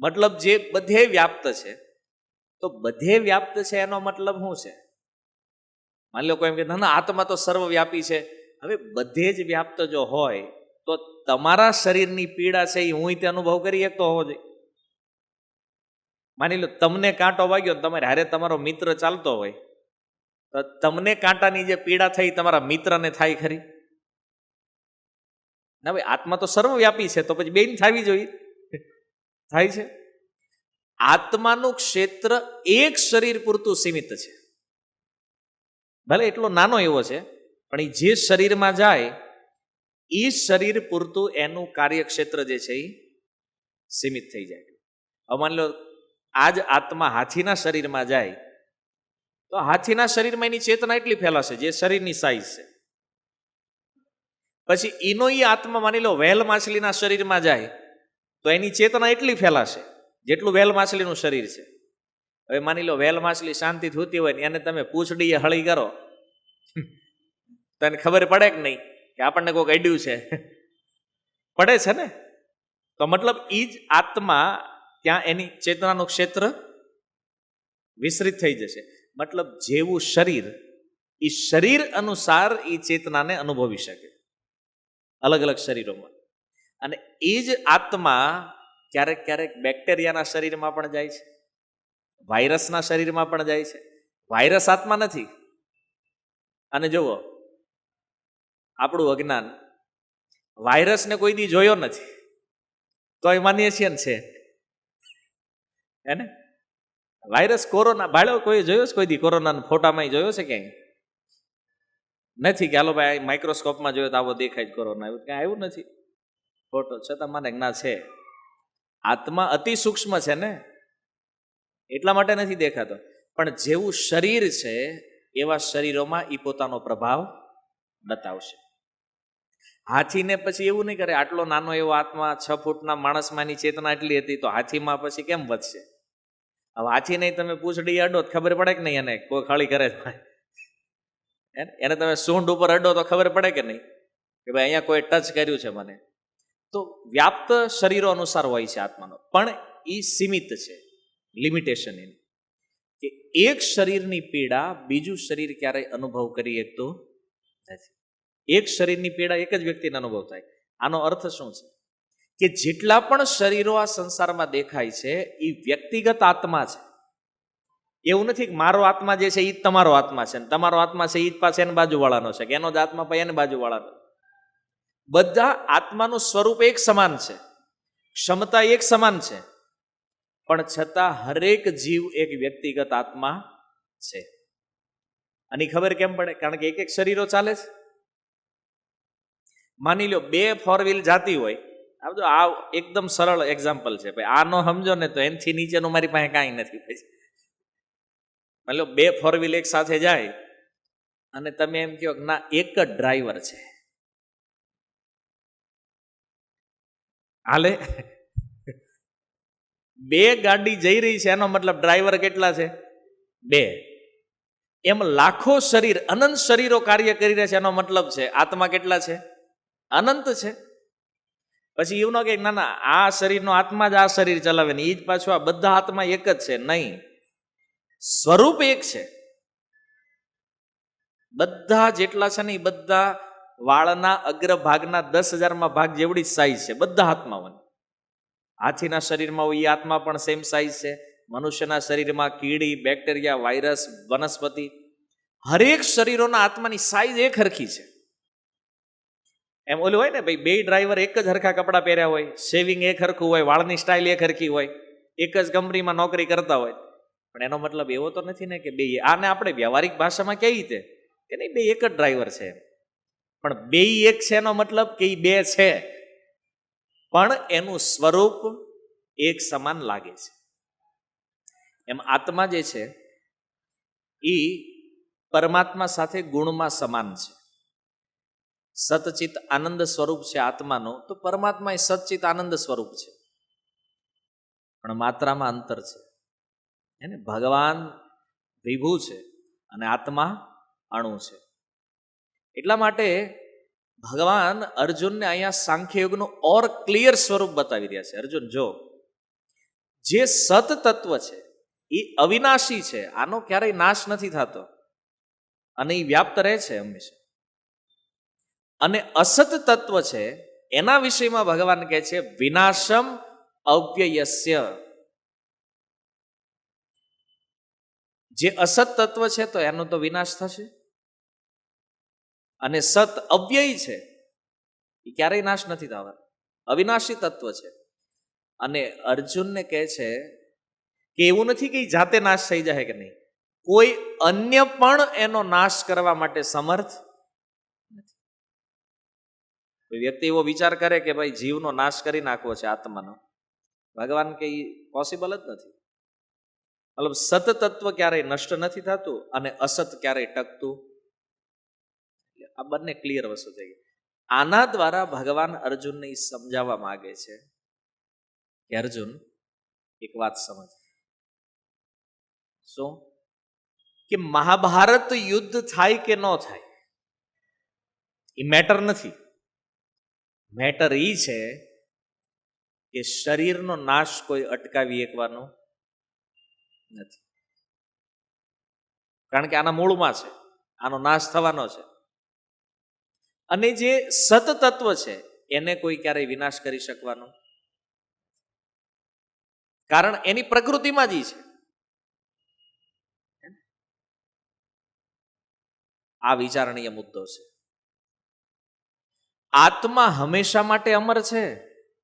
[SPEAKER 1] મતલબ જે બધે વ્યાપ્ત છે. તો બધે વ્યાપ્ત છે એનો મતલબ શું છે? માની લો કોઈ એમ કે ના આત્મા તો સર્વવ્યાપી છે. હવે બધે જ વ્યાપ્ત જો હોય તો તમારા શરીરની પીડા છે એ હું તે અનુભવ કરી શકતો હોવો જોઈએ. માની લો તમને કાંટો વાગ્યો, તમારે હારે તમારો મિત્ર ચાલતો હોય, તો તમને કાંટાની જે પીડા થઈ તમારા મિત્રને થાય ખરી? ના ભાઈ, આત્મા તો સર્વવ્યાપી છે, તો પછી બેન થવી જોઈએ. થાય છે? આત્માનું ક્ષેત્ર એક શરીર પૂરતું સીમિત છે. ભલે એટલો નાનો એવો છે, પણ એ જે શરીરમાં જાય એ શરીર પૂરતું એનું કાર્યક્ષેત્ર જે છે એ સીમિત થઈ જાય. હવે માની લો આજ આત્મા હાથીના શરીરમાં જાય તો હાથીના શરીરમાં એની ચેતના એટલી ફેલાશે જે શરીરની સાઈઝ છે. પછી એનો એ આત્મા માની લો વેલ માછલીના શરીરમાં જાય તો એની ચેતના એટલી ફેલાશે જેટલું વેલ માછલીનું શરીર છે. હવે માની લો વેલ માછલી શાંતિથી હોતી હોય ને એને તમે પૂંછડીએ હળી કરો તો એને ખબર પડે કે નહીં કે આપણને કોઈક અડ્યું છે? પડે છે ને. તો મતલબ એ જ આત્મા ત્યાં એની ચેતનાનું ક્ષેત્ર વિસ્તૃત થઈ જશે. મતલબ જેવું શરીર, એ શરીર અનુસાર એ ચેતનાને અનુભવી શકે અલગ અલગ શરીરોમાં. અને એ જ આત્મા ક્યારેક ક્યારેક બેક્ટેરિયાના શરીરમાં પણ જાય છે, વાયરસના શરીરમાં પણ જાય છે. વાયરસ આત્મા નથી. અને જુઓ આપણું અજ્ઞાન, વાયરસને કોઈ દી જોયો નથી તો એ માનીએ છીએ ને છે એને. વાયરસ કોરોના ભાડ્યો કોઈ જોયો છે? કોઈ દી કોરોના ફોટામાં જોયો છે ક્યાંય? નથી કે હાલો ભાઈ માઇક્રોસ્કોપમાં જોયો તો આવો દેખાય જ કોરોના, એવું ક્યાંય આવ્યું નથી ફોટો. છતાં મને જ્ઞાન છે આત્મા અતિ સૂક્ષ્મ છે ને, એટલા માટે નથી દેખાતો. પણ જેવું શરીર છે એવા શરીરોમાં એ પોતાનો પ્રભાવ બતાવશે. હાથીને પછી એવું નહીં કરે, આટલો નાનો એવો આત્મા 6 ફૂટના માણસમાંની ચેતના એટલી હતી તો હાથીમાં પછી કેમ વધશે? હવે હાથીને તમે પૂંછડી અડો તો ખબર પડે કે નહીં એને કોઈ ખાલી કરે? એને તમે સૂંઢ ઉપર અડો તો ખબર પડે કે નહીં કે ભાઈ અહીંયા કોઈ ટચ કર્યું છે મને? તો વ્યાપ્ત શરીરો અનુસાર હોય છે આત્માનો, પણ એ સીમિત છે. લિમિટેશન એની કે એક શરીરની પીડા બીજું શરીર ક્યારેય અનુભવ કરી શકતું નથી. એક શરીરની પીડા એક જ વ્યક્તિને અનુભવ થાય. આનો અર્થ શું છે? કે જેટલા પણ શરીરો આ સંસારમાં દેખાય છે એ વ્યક્તિગત આત્મા છે. એવું નથી કે મારો આત્મા જે છે એ જ તમારો આત્મા છે, ને તમારો આત્મા છે એ જ પાસે એને બાજુવાળાનો છે, કે એનો જ આત્મા પછી એને બાજુવાળાનો. બધા આત્માનું સ્વરૂપ એક સમાન છે, ક્ષમતા એક સમાન છે, પણ છતાં હરેક જીવ એક વ્યક્તિગત આત્મા છે. આની ખબર કેમ પડે? કારણ કે એક એક શરીરો ચાલે છે. માની લો 2 4 વ્હીલ જાતી હોય, આ એકદમ સરળ એક્ઝામ્પલ છે ભાઈ, આ નો સમજો ને તો એનથી નીચેનું મારી પાસે કાંઈ નથી. પછી માની લો 2 4 વ્હીલ એક સાથે જાય અને તમે એમ કહો ના એક જ ડ્રાઈવર છે, હાલે? 2 ગાડી જઈ રહી છે એનો મતલબ ડ્રાઈવર કેટલા છે? 2. એમ લાખો શરીર, અનંત શરીરો કાર્ય કરી રહ્યા છે એનો મતલબ છે આત્મા કેટલા છે? અનંત છે. પછી એવું ન કે ના ના આ શરીરનો આત્મા જ આ શરીર ચલાવે ને એ જ પાછું આ બધા આત્મા એક જ છે. નહીં, સ્વરૂપ એક છે. બધા જેટલા છે ને એ બધા વાળના અગ્રભાગના 10,000માં ભાગ જેવડી જ સાઈઝ છે બધા આત્માઓની. હાથીના શરીરમાં હોય એ આત્મા પણ સેમ સાઈઝ છે. મનુષ્યના શરીરમાં કીડી, બેક્ટેરિયા, વાયરસ, વનસ્પતિ, હરેક શરીરોના આત્માની સાઈઝ એક હરખી છે. એમ ઓલું હોય ને ભાઈ, 2 ડ્રાઈવર એક જ હરખા કપડાં પહેર્યા હોય, શેવિંગ એક હરખું હોય, વાળની સ્ટાઇલ એક હરખી હોય, એક જ કંપનીમાં નોકરી કરતા હોય, પણ એનો મતલબ એવો તો નથી ને કે 2. આને આપણે વ્યવહારિક ભાષામાં કેવી રીતે કે નહીં 2 એક જ ડ્રાઈવર છે, પણ 2 એક છે એનો મતલબ કે 2 છે પણ એનું સ્વરૂપ એક સમાન લાગે છે. એમ આત્મા જે છે એ પરમાત્મા સાથે ગુણમાં સમાન છે. સતચિત આનંદ સ્વરૂપ છે આત્માનું, તો પરમાત્મા એ સતચિત આનંદ સ્વરૂપ છે, પણ માત્રામાં અંતર છે. એને ભગવાન વિભુ છે અને આત્મા અણુ છે. એટલા માટે ભગવાન અર્જુનને અહીંયા સાંખ્યયોગનું ઓર ક્લિયર સ્વરૂપ બતાવી રહ્યા છે. અર્જુન જો, જે સત તત્વ છે એ અવિનાશી છે, આનો ક્યારેય નાશ નથી થતો અને એ વ્યાપ્ત રહે છે હંમેશા. અને અસત તત્વ છે એના વિષયમાં ભગવાન કહે છે વિનાશમ અવ્યયસ્ય. જે અસત તત્વ છે તો એનો તો વિનાશ થશે, અને સત અવ્યય છે એ ક્યારેય નાશ નથી થવાનો, અવિનાશી તત્વ છે. અને અર્જુનને કહે છે કે એવું નથી કે જાતે નાશ થઈ જાય કે નહીં, કોઈ અન્ય પણ એનો નાશ કરવા માટે સમર્થ નથી. કોઈ વ્યક્તિ એવો વિચાર કરે કે ભાઈ જીવનો નાશ કરી નાખવો છે આત્માનો, ભગવાન કે પોસિબલ જ નથી. મતલબ સત તત્વ ક્યારેય નષ્ટ નથી થતું અને અસત ક્યારેય ટકતું. આ બંને ક્લિયર વસ્તુ થઈ ગઈ. આના દ્વારા ભગવાન અર્જુનને સમજાવવા માંગે છે કે અર્જુન એક વાત સમજ. શું? કે મહાભારત યુદ્ધ થાય કે ન થાય એ મેટર નથી. મેટર એ છે કે શરીરનો નાશ કોઈ અટકાવી શકવાનો નથી, કારણ કે આના મૂળમાં છે, આનો નાશ થવાનો છે. અને જે સત તત્વ છે એને કોઈ ક્યારેય વિનાશ કરી શકવાનો, કારણ એની પ્રકૃતિમાં જ છે. આ વિચારણીય મુદ્દો છે. આત્મા હંમેશા માટે અમર છે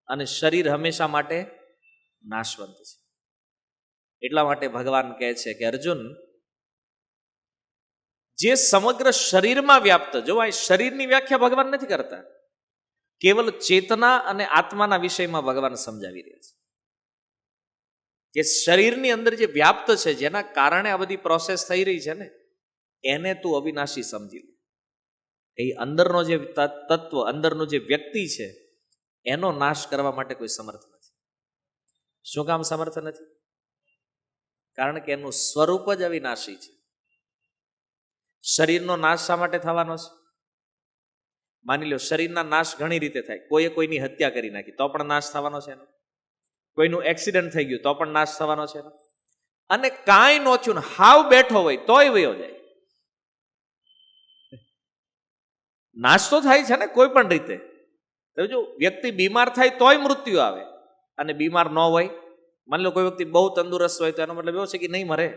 [SPEAKER 1] અને શરીર હંમેશા માટે નાશવંત છે. એટલા માટે ભગવાન કહે છે કે અર્જુન, જે સમગ્ર શરીરમાં વ્યાપ્ત, જો આ શરીરની વ્યાખ્યા ભગવાન નથી કરતા, કેવલ ચેતના અને આત્માના વિષયમાં ભગવાન સમજાવી રહ્યા છે. જે શરીરની અંદર જે વ્યાપ્ત છે, જેના કારણે આ બધી પ્રોસેસ થઈ રહી છે ને, એને તું અવિનાશી સમજી લે. એ અંદરનો જે તત્વ, અંદરનો જે વ્યક્તિ છે, એનો નાશ કરવા માટે કોઈ સમર્થ નથી. શું કામ સમર્થ નથી? કારણ કે એનું સ્વરૂપ જ અવિનાશી છે. શરીરનો નાશ શા માટે થવાનો છે? માની લો શરીરના નાશ ઘણી રીતે થાય. કોઈએ કોઈની હત્યા કરી નાખી તો પણ નાશ થવાનો છે એનો. કોઈનું એક્સિડન્ટ થઈ ગયું તો પણ નાશ થવાનો છે એનો. અને કાંઈ ન થયું ને હાવ બેઠો હોય તોય વયો જાય. નાશ તો થાય છે ને કોઈ પણ રીતે. જો વ્યક્તિ બીમાર થાય તોય મૃત્યુ આવે, અને બીમાર ન હોય, માની લો કોઈ વ્યક્તિ બહુ તંદુરસ્ત હોય તો એનો મતલબ એવો છે કે નહીં મરે.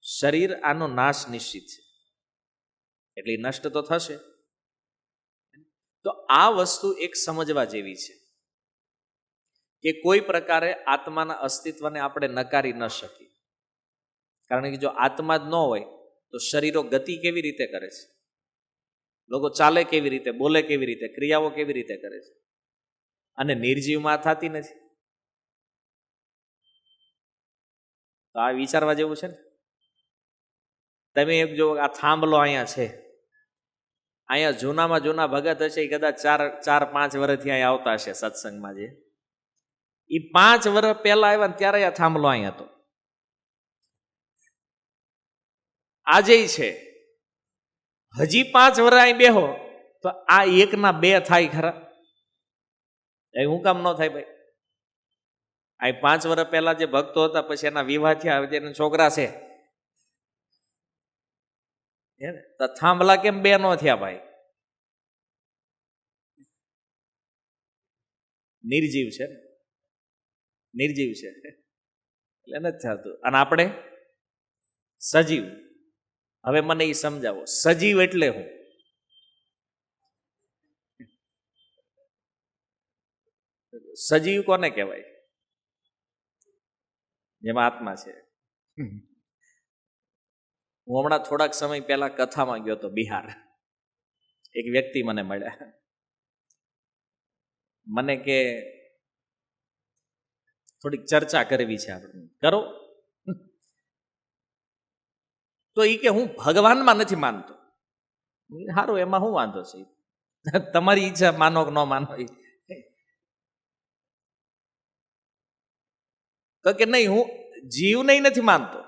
[SPEAKER 1] શરીર આનો નાશ નિશ્ચિત છે, એટલે નષ્ટ તો થશે. તો આ વસ્તુ એક સમજવા જેવી છે કે કોઈ પ્રકારે આત્માના અસ્તિત્વને આપણે નકારી ન શકીએ. કારણ કે જો આત્મા જ ન હોય તો શરીરો ગતિ કેવી રીતે કરે છે, લોકો ચાલે કેવી રીતે, બોલે કેવી રીતે, ક્રિયાઓ કેવી રીતે કરે છે, અને નિર્જીવમાં થતી નથી. તો આ વિચારવા જેવું છે ને. તમે એક જો આ થાંભલો અહીંયા છે, અહીંયા જૂનામાં જૂના ભગત હશે, એ કદાચ 4-5 વર્ષથી અહીંયા આવતા હશે સત્સંગમાં. જે એ 5 વર્ષ પહેલા આવ્યા ને ત્યારે આ થાંભલો અહીંયા હતો. આજે છે, હજી 5 વર્ષ અહીં બેહો તો આ 1ના 2 થાય ખરા? એ હું કામ ન થાય ભાઈ? આ 5 વર્ષ પહેલા જે ભક્તો હતા પછી એના વિવાહ થયા, એના છોકરા છે, તો થાંભલા કેમ 2 ન થયા ભાઈ? નિર્જીવ છે, નિર્જીવ છે એટલે નથી થતું. અને આપણે સજીવ. હવે મને એ સમજાવો, સજીવ એટલે હું? સજીવ કોને કહેવાય? જેમાં આત્મા છે. હું હમણાં થોડાક સમય પહેલા કથામાં ગયો હતો બિહાર. એક વ્યક્તિ મને મળ્યા, મને કે થોડીક ચર્ચા કરવી છે આપણે. કરો. તો એ કે હું ભગવાનમાં નથી માનતો. સારું, એમાં શું વાંધો છે? તમારી ઈચ્છા, માનો કે ન માનો. તો કે નહીં, હું જીવને નથી માનતો.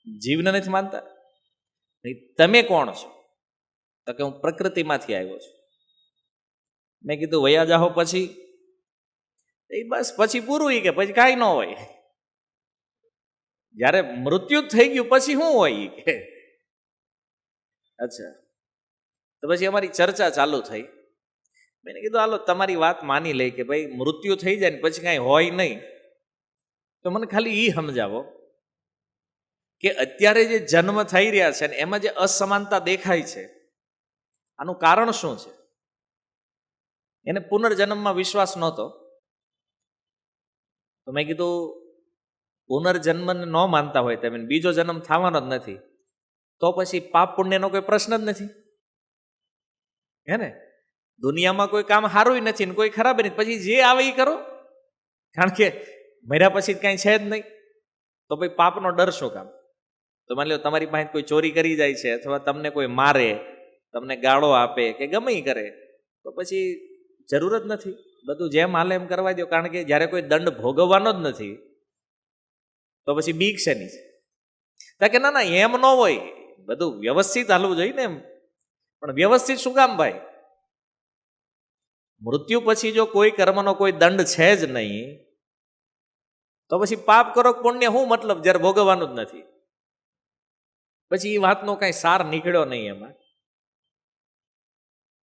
[SPEAKER 1] જીવને નથી માનતા? તમે કોણ છો? તો કે હું પ્રકૃતિમાંથી આવ્યો છું. મેં કીધું વયા જાઓ પછી? એ બસ પછી પૂરું, કે પછી કાંઈ ન હોય. જ્યારે મૃત્યુ થઈ ગયું પછી શું હોય કે અચ્છા. તો પછી અમારી ચર્ચા ચાલુ થઈ. મેં કીધું હાલો તમારી વાત માની લઈ કે ભાઈ મૃત્યુ થઈ જાય ને પછી કાંઈ હોય નહીં, તો મને ખાલી એ સમજાવો કે અત્યારે જે જન્મ થઈ રહ્યા છે ને એમાં જે અસમાનતા દેખાય છે, આનું કારણ શું છે? એને પુનર્જન્મમાં વિશ્વાસ નહોતો. તો મેં કીધું પુનર્જન્મને ન માનતા હોય તમે, બીજો જન્મ થવાનો જ નથી, તો પછી પાપ પુણ્યનો કોઈ પ્રશ્ન જ નથી. હે ને? દુનિયામાં કોઈ કામ સારું નથી ને કોઈ ખરાબ નથી, પછી જે આવે એ કરો, કારણ કે મર્યા પછી કાંઈ છે જ નહીં. તો ભાઈ પાપનો ડર શું કામ? તો માની લો તમારી પાસે કોઈ ચોરી કરી જાય છે, અથવા તમને કોઈ મારે, તમને ગાળો આપે કે ગમે એ કરે, તો પછી જરૂર જ નથી. બધું જેમ હાલે એમ કરવા દો, કારણ કે જ્યારે કોઈ દંડ ભોગવવાનો જ નથી તો પછી બીક શેની છે? કે ના ના એમ ન હોય, બધું વ્યવસ્થિત હાલવું જોઈએ ને એમ. પણ વ્યવસ્થિત શું કામ ભાઈ? મૃત્યુ પછી જો કોઈ કર્મનો કોઈ દંડ છે જ નહીં, તો પછી પાપ કરો પુણ્ય શું મતલબ જ્યારે ભોગવવાનું જ નથી? પછી એ વાતનો કાંઈ સાર નીકળ્યો નહીં એમાં.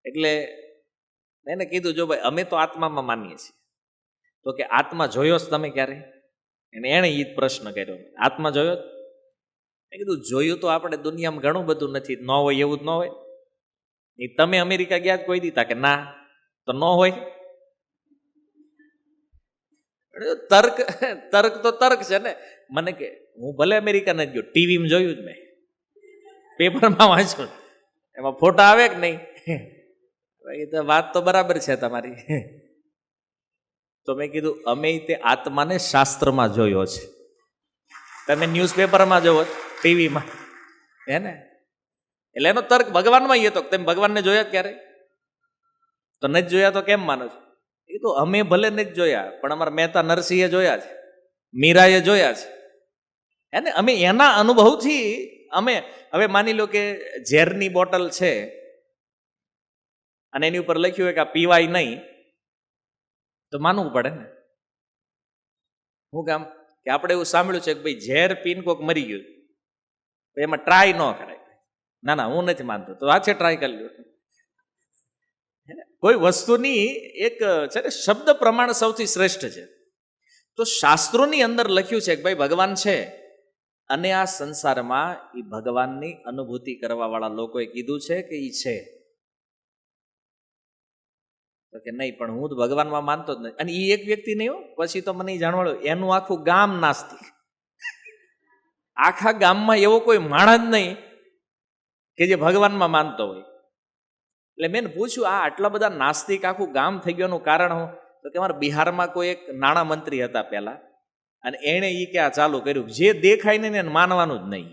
[SPEAKER 1] એટલે એને કીધું જો ભાઈ અમે તો આત્મામાં માનીએ છીએ. તો કે આત્મા જોયો જ તમે ક્યારે? એને એ જ પ્રશ્ન કર્યો, આત્મા જોયો? મેં કીધું જોયું તો આપણે દુનિયામાં ઘણું બધું નથી, ન હોય એવું જ ન હોય. એ તમે અમેરિકા ગયા કોઈ દીધા કે ના, તો ન હોય. તર્ક તો તર્ક છે ને. મને કે હું ભલે અમેરિકા નથી ગયો, ટીવીમાં જોયું જ મેં, પેપરમાં વાંચ્યું, એમાં ફોટા આવે કે નહીં? વાત તો બરાબર છે તમારી. તો મેં કીધું અમે તે આત્માને શાસ્ત્રમાં જોયો છે, તમે ન્યૂઝપેપરમાં જોવો, ટીવીમાં, હે ને? એટલે એનો તર્ક ભગવાનમાં એ હતો, તમે ભગવાનને જોયા ક્યારે? તો નથી જોયા તો કેમ માનો છો? એ તો અમે ભલે નથી જોયા, પણ અમારા મહેતા નરસિંહે જોયા છે, મીરાએ જોયા છે, હે ને? અમે એના અનુભવથી અમે, હવે માની લો કે ઝેરની બોટલ છે અને એની ઉપર લખ્યું હોય કે આ પીવાય નહીં, તો માનવું પડે ને. શું કામ? કે આપણે એવું સાંભળ્યું છે કે ભાઈ ઝેર પીને કોક મરી ગયું, એમાં ટ્રાય ન કરાય. ના ના હું નથી માનતો, તો આ છે ટ્રાય કરી લ્યો. કોઈ વસ્તુની એક છે ને શબ્દ પ્રમાણ સૌથી શ્રેષ્ઠ છે. તો શાસ્ત્રોની અંદર લખ્યું છે કે ભાઈ ભગવાન છે, અને આ સંસારમાં એ ભગવાનની અનુભૂતિ કરવા વાળા લોકોએ કીધું છે કે એ છે. તો કે નહીં, પણ હું તો ભગવાનમાં માનતો જ નહીં. અને એ એક વ્યક્તિ નહીં હો, પછી તો મને જાણવા મળ્યું એનું આખું ગામ નાસ્તિક. આખા ગામમાં એવો કોઈ માણસ જ નહીં કે જે ભગવાનમાં માનતો હોય. એટલે મેં પૂછ્યું આ આટલા બધા નાસ્તિક આખું ગામ થઈ ગયાનું કારણ હું? તો કે અમારા બિહારમાં કોઈ એક નાણાં મંત્રી હતા પહેલા, અને એણે એ કે આ ચાલુ કર્યું, જે દેખાય ને એને માનવાનું જ નહીં.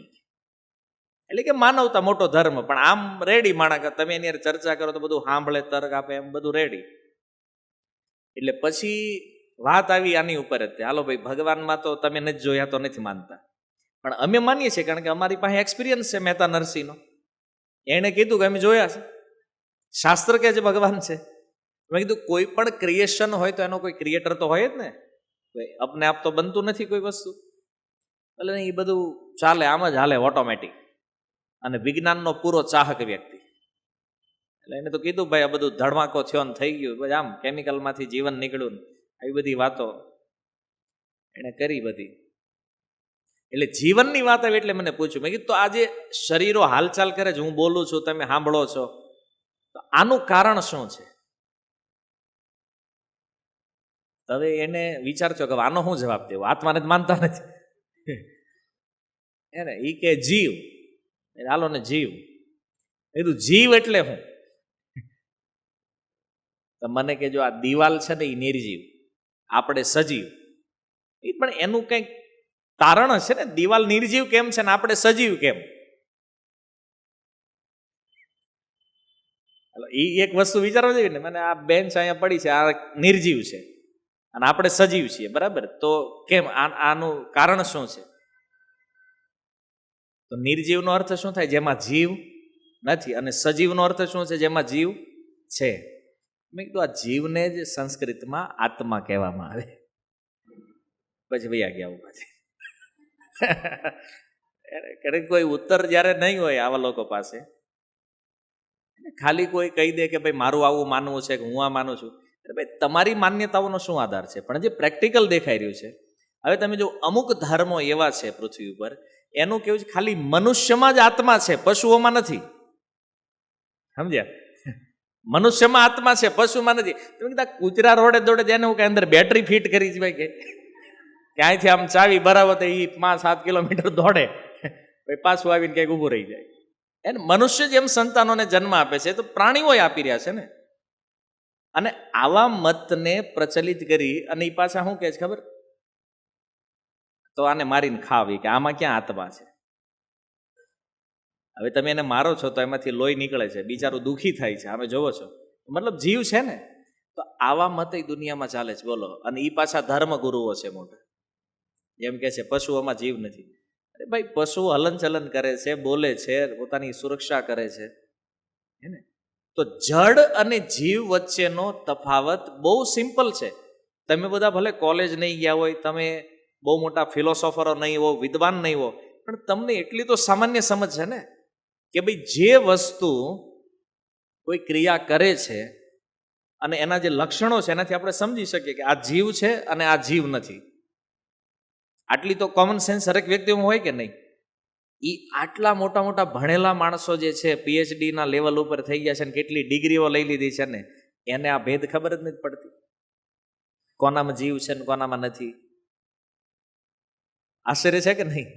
[SPEAKER 1] એટલે કે માનવતા મોટો ધર્મ, પણ આમ રેડી માણસ, તમે એની ચર્ચા કરો તો બધું સાંભળે, તર્ક આપે, એમ બધું રેડી. એટલે પછી વાત આવી આની ઉપર જ, હાલો ભાઈ ભગવાનમાં તો તમે નથી જોયા તો નથી માનતા, પણ અમે માનીએ છીએ કારણ કે અમારી પાસે એક્સપિરિયન્સ છે મહેતા નરસિંહનો. એણે કીધું કે અમે જોયા છે, શાસ્ત્ર કે છે ભગવાન છે. મેં કીધું કોઈ પણ ક્રિએશન હોય તો એનો કોઈ ક્રિએટર તો હોય જ ને, અપને આપ તો બનતું નથી કોઈ વસ્તુ. એટલે એ બધું ચાલે, આમ જ હાલે ઓટોમેટિક. અને વિજ્ઞાનનો પૂરો ચાહક વ્યક્તિ, એટલે એને તો કીધું ભાઈ આ બધું ધડમાકો થયો ને થઈ ગયું, આમ કેમિકલમાંથી જીવન નીકળ્યું ને આવી બધી વાતો એને કરી બધી. એટલે જીવનની વાત આવી એટલે મને પૂછ્યું, મેં કીધું તો આજે શરીરો હાલચાલ કરે છે, હું બોલું છું, તમે સાંભળો છો, તો આનું કારણ શું છે? હવે એને વિચાર થયો કે આનો શું જવાબ દેવો, આત્માને જ માનતા નથી. એને ઈ કે જીવ, હાલો ને જીવ. કીધું જીવ એટલે હું? તો મને કે જો આ દિવાલ છે ને એ નિર્જીવ, આપણે સજીવ. એ પણ એનું કંઈક તારણ હશે ને, દિવાલ નિર્જીવ કેમ છે ને આપણે સજીવ કેમ? એ એક વસ્તુ વિચારવા જેવી ને. મને આ બેન્ચ અહીંયા પડી છે, આ નિર્જીવ છે અને આપણે સજીવ છીએ, બરાબર? તો કેમ? આનું કારણ શું છે? તો નિર્જીવનો અર્થ શું થાય? જેમાં જીવ નથી. અને સજીવનો અર્થ શું છે? જેમાં જીવ છે. મેં કીધું આ જીવને જ સંસ્કૃતમાં આત્મા કહેવામાં આવે. પછી વૈયા ગયા ઉપાથી. કોઈ ઉત્તર જ્યારે નહીં હોય આવા લોકો પાસે, ખાલી કોઈ કહી દે કે ભાઈ મારું આવું માનવું છે કે હું આ માનું છું, ભાઈ તમારી માન્યતાઓનો શું આધાર છે? પણ જે પ્રેક્ટિકલ દેખાઈ રહ્યું છે, હવે તમે જો અમુક ધર્મો એવા છે પૃથ્વી ઉપર, એનું કેવું છે ખાલી મનુષ્યમાં જ આત્મા છે, પશુઓમાં નથી. સમજ્યા? મનુષ્યમાં આત્મા છે, પશુમાં નથી. તમે કીધા કૂતરા રોડે દોડે જેને હું કે અંદર બેટરી ફિટ કરી છે ભાઈ, કે ક્યાંયથી આમ ચાવી બરાબર તો એ 5-7 કિલોમીટર દોડે, ભાઈ પાછું આવીને ક્યાંક ઊભું રહી જાય. એને મનુષ્ય જેમ સંતાનોને જન્મ આપે છે તો પ્રાણીઓ આપી રહ્યા છે ને. અને આવા મતને પ્રચલિત કરી અને એ પાછા શું કહે છે ખબર? તો આને મારીને ખાવી, કે આમાં ક્યાં આત્મા છે? હવે તમે એને મારો છો તો એમાંથી લોહી નીકળે છે, બિચારું દુઃખી થાય છે, આમે જોવો છો, મતલબ જીવ છે ને. તો આવા મત દુનિયામાં ચાલે છે, બોલો. અને એ પાછા ધર્મ ગુરુઓ છે મોટા, એમ કે છે પશુઓમાં જીવ નથી. અરે ભાઈ, પશુ હલનચલન કરે છે, બોલે છે, પોતાની સુરક્ષા કરે છે, હે ને? તો જડ અને જીવ વચ્ચેનો તફાવત બહુ સિમ્પલ છે. તમે બધા ભલે કોલેજ નહીં ગયા હોય, તમે બહુ મોટા ફિલોસોફરો નહીં હો, વિદ્વાન નહીં હો, પણ તમને એટલી તો સામાન્ય સમજ છે ને કે ભાઈ જે વસ્તુ કોઈ ક્રિયા કરે છે અને એના જે લક્ષણો છે એનાથી આપણે સમજી શકીએ કે આ જીવ છે અને આ જીવ નથી. આટલી તો કોમન સેન્સ હરેક વ્યક્તિમાં હોય કે નહીં? એ આટલા મોટા મોટા ભણેલા માણસો જે છે, પીએચડી ના લેવલ ઉપર થઈ ગયા છે ને કેટલી ડિગ્રીઓ લઈ લીધી છે ને, એને આ ભેદ ખબર જ નથી પડતી, કોનામાં જીવ છે ને કોનામાં નથી. આશ્ચર્ય છે કે નહીં?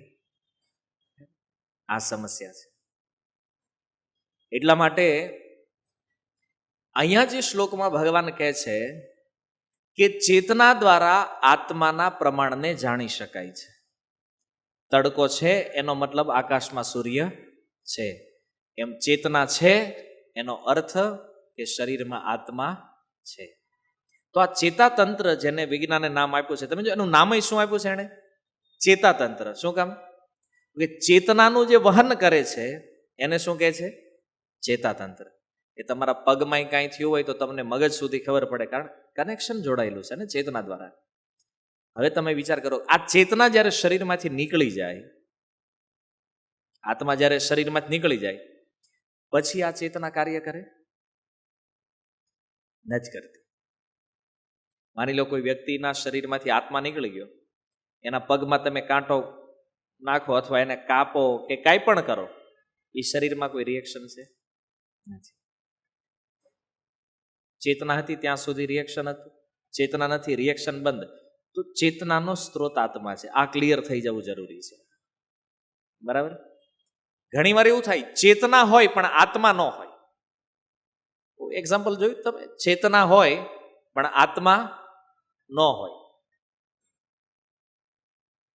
[SPEAKER 1] આ સમસ્યા છે. એટલા માટે અહીંયા જે શ્લોકમાં ભગવાન કહે છે કે ચેતના દ્વારા આત્માના પ્રમાણને જાણી શકાય છે. તડકો છે એનો મતલબ આકાશમાં સૂર્ય છે, એમ ચેતના છે એનો અર્થ કે શરીરમાં આત્મા છે. તો આ ચેતાતંત્ર જેને વિજ્ઞાને નામ આપ્યું છે, તમે જો એનું નામ શું આપ્યું છે એણે? ચેતાતંત્ર. શું કામ? કે ચેતનાનું જે વહન કરે છે એને શું કહે છે? ચેતાતંત્ર. એ તમારા પગમાં કાંઈ થયું હોય તો તમને મગજ સુધી ખબર પડે, કારણ કનેક્શન જોડાયેલું છે ને ચેતના દ્વારા. હવે તમે વિચાર કરો, આ ચેતના જ્યારે શરીરમાંથી નીકળી જાય, આત્મા જ્યારે શરીરમાંથી નીકળી જાય પછી આ ચેતના કાર્ય કરે? નથી કરતી. માની લો કોઈ વ્યક્તિના શરીરમાંથી આત્મા નીકળી ગયો, એના પગમાં તમે કાંટો નાખો અથવા એને કાપો કે કાંઈ પણ કરો, એ શરીરમાં કોઈ રિએક્શન છે? નથી. ચેતના હતી ત્યાં સુધી રિએક્શન હતું, ચેતના નથી, રિએક્શન બંધ. તો ચેતનાનો સ્ત્રોત આત્મા છે. આ ક્લિયર થઈ જવું જરૂરી છે, બરાબર? ઘણી વાર એવું થાય ચેતના હોય પણ આત્મા ન હોય. એક્ઝામ્પલ જોયું તમે? ચેતના હોય પણ આત્મા ન હોય.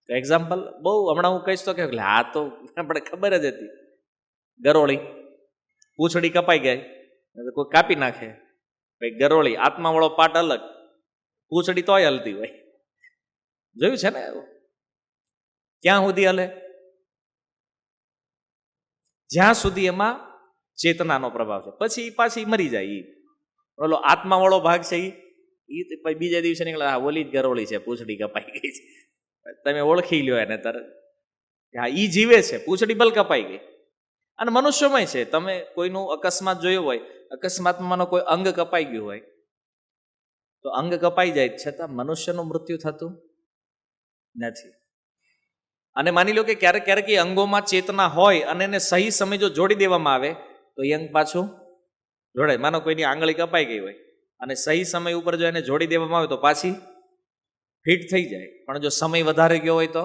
[SPEAKER 1] એક્ઝામ્પલ બહુ હમણાં હું કહીશ તો કે આ તો આપણે ખબર જ હતી. ગરોળી પૂંછડી કપાઈ ગઈ, કોઈ કાપી નાખે, ભાઈ ગરોળી આત્મા વાળો પાર્ટ અલગ, પૂંછડી તોય હલતી હોય. જોયું છે ને? ક્યાં સુધી હલે? જ્યાં સુધી એમાં ચેતનાનો પ્રભાવ છે. પછી પાછી મરી જાય. ઓલો આત્મા વાળો ભાગ છે એ બીજા દિવસે નીકળે, હા ઓલી જ ગરોળી છે, પૂંછડી કપાઈ ગઈ છે. તમે ઓળખી લ્યો એને તરત, હા ઈ જીવે છે, પૂંછડી ભલ કપાઈ ગઈ. અને મનુષ્યમાં છે, તમે કોઈનું અકસ્માત જોયું હોય, અકસ્માતમાંનો કોઈ અંગ કપાઈ ગયું હોય તો અંગ કપાઈ જાય છતાં મનુષ્યનું મૃત્યુ થતું નથી. અને માની લો કે ક્યારેક ક્યારેક એ અંગોમાં ચેતના હોય અને એને સહી સમય જો જોડી દેવામાં આવે તો એ અંગ પાછું જોડાય. માનો કોઈની આંગળી કપાઈ ગઈ હોય અને સહી સમય ઉપર જો એને જોડી દેવામાં આવે તો પાછી ફિટ થઈ જાય. પણ જો સમય વધારે ગયો હોય તો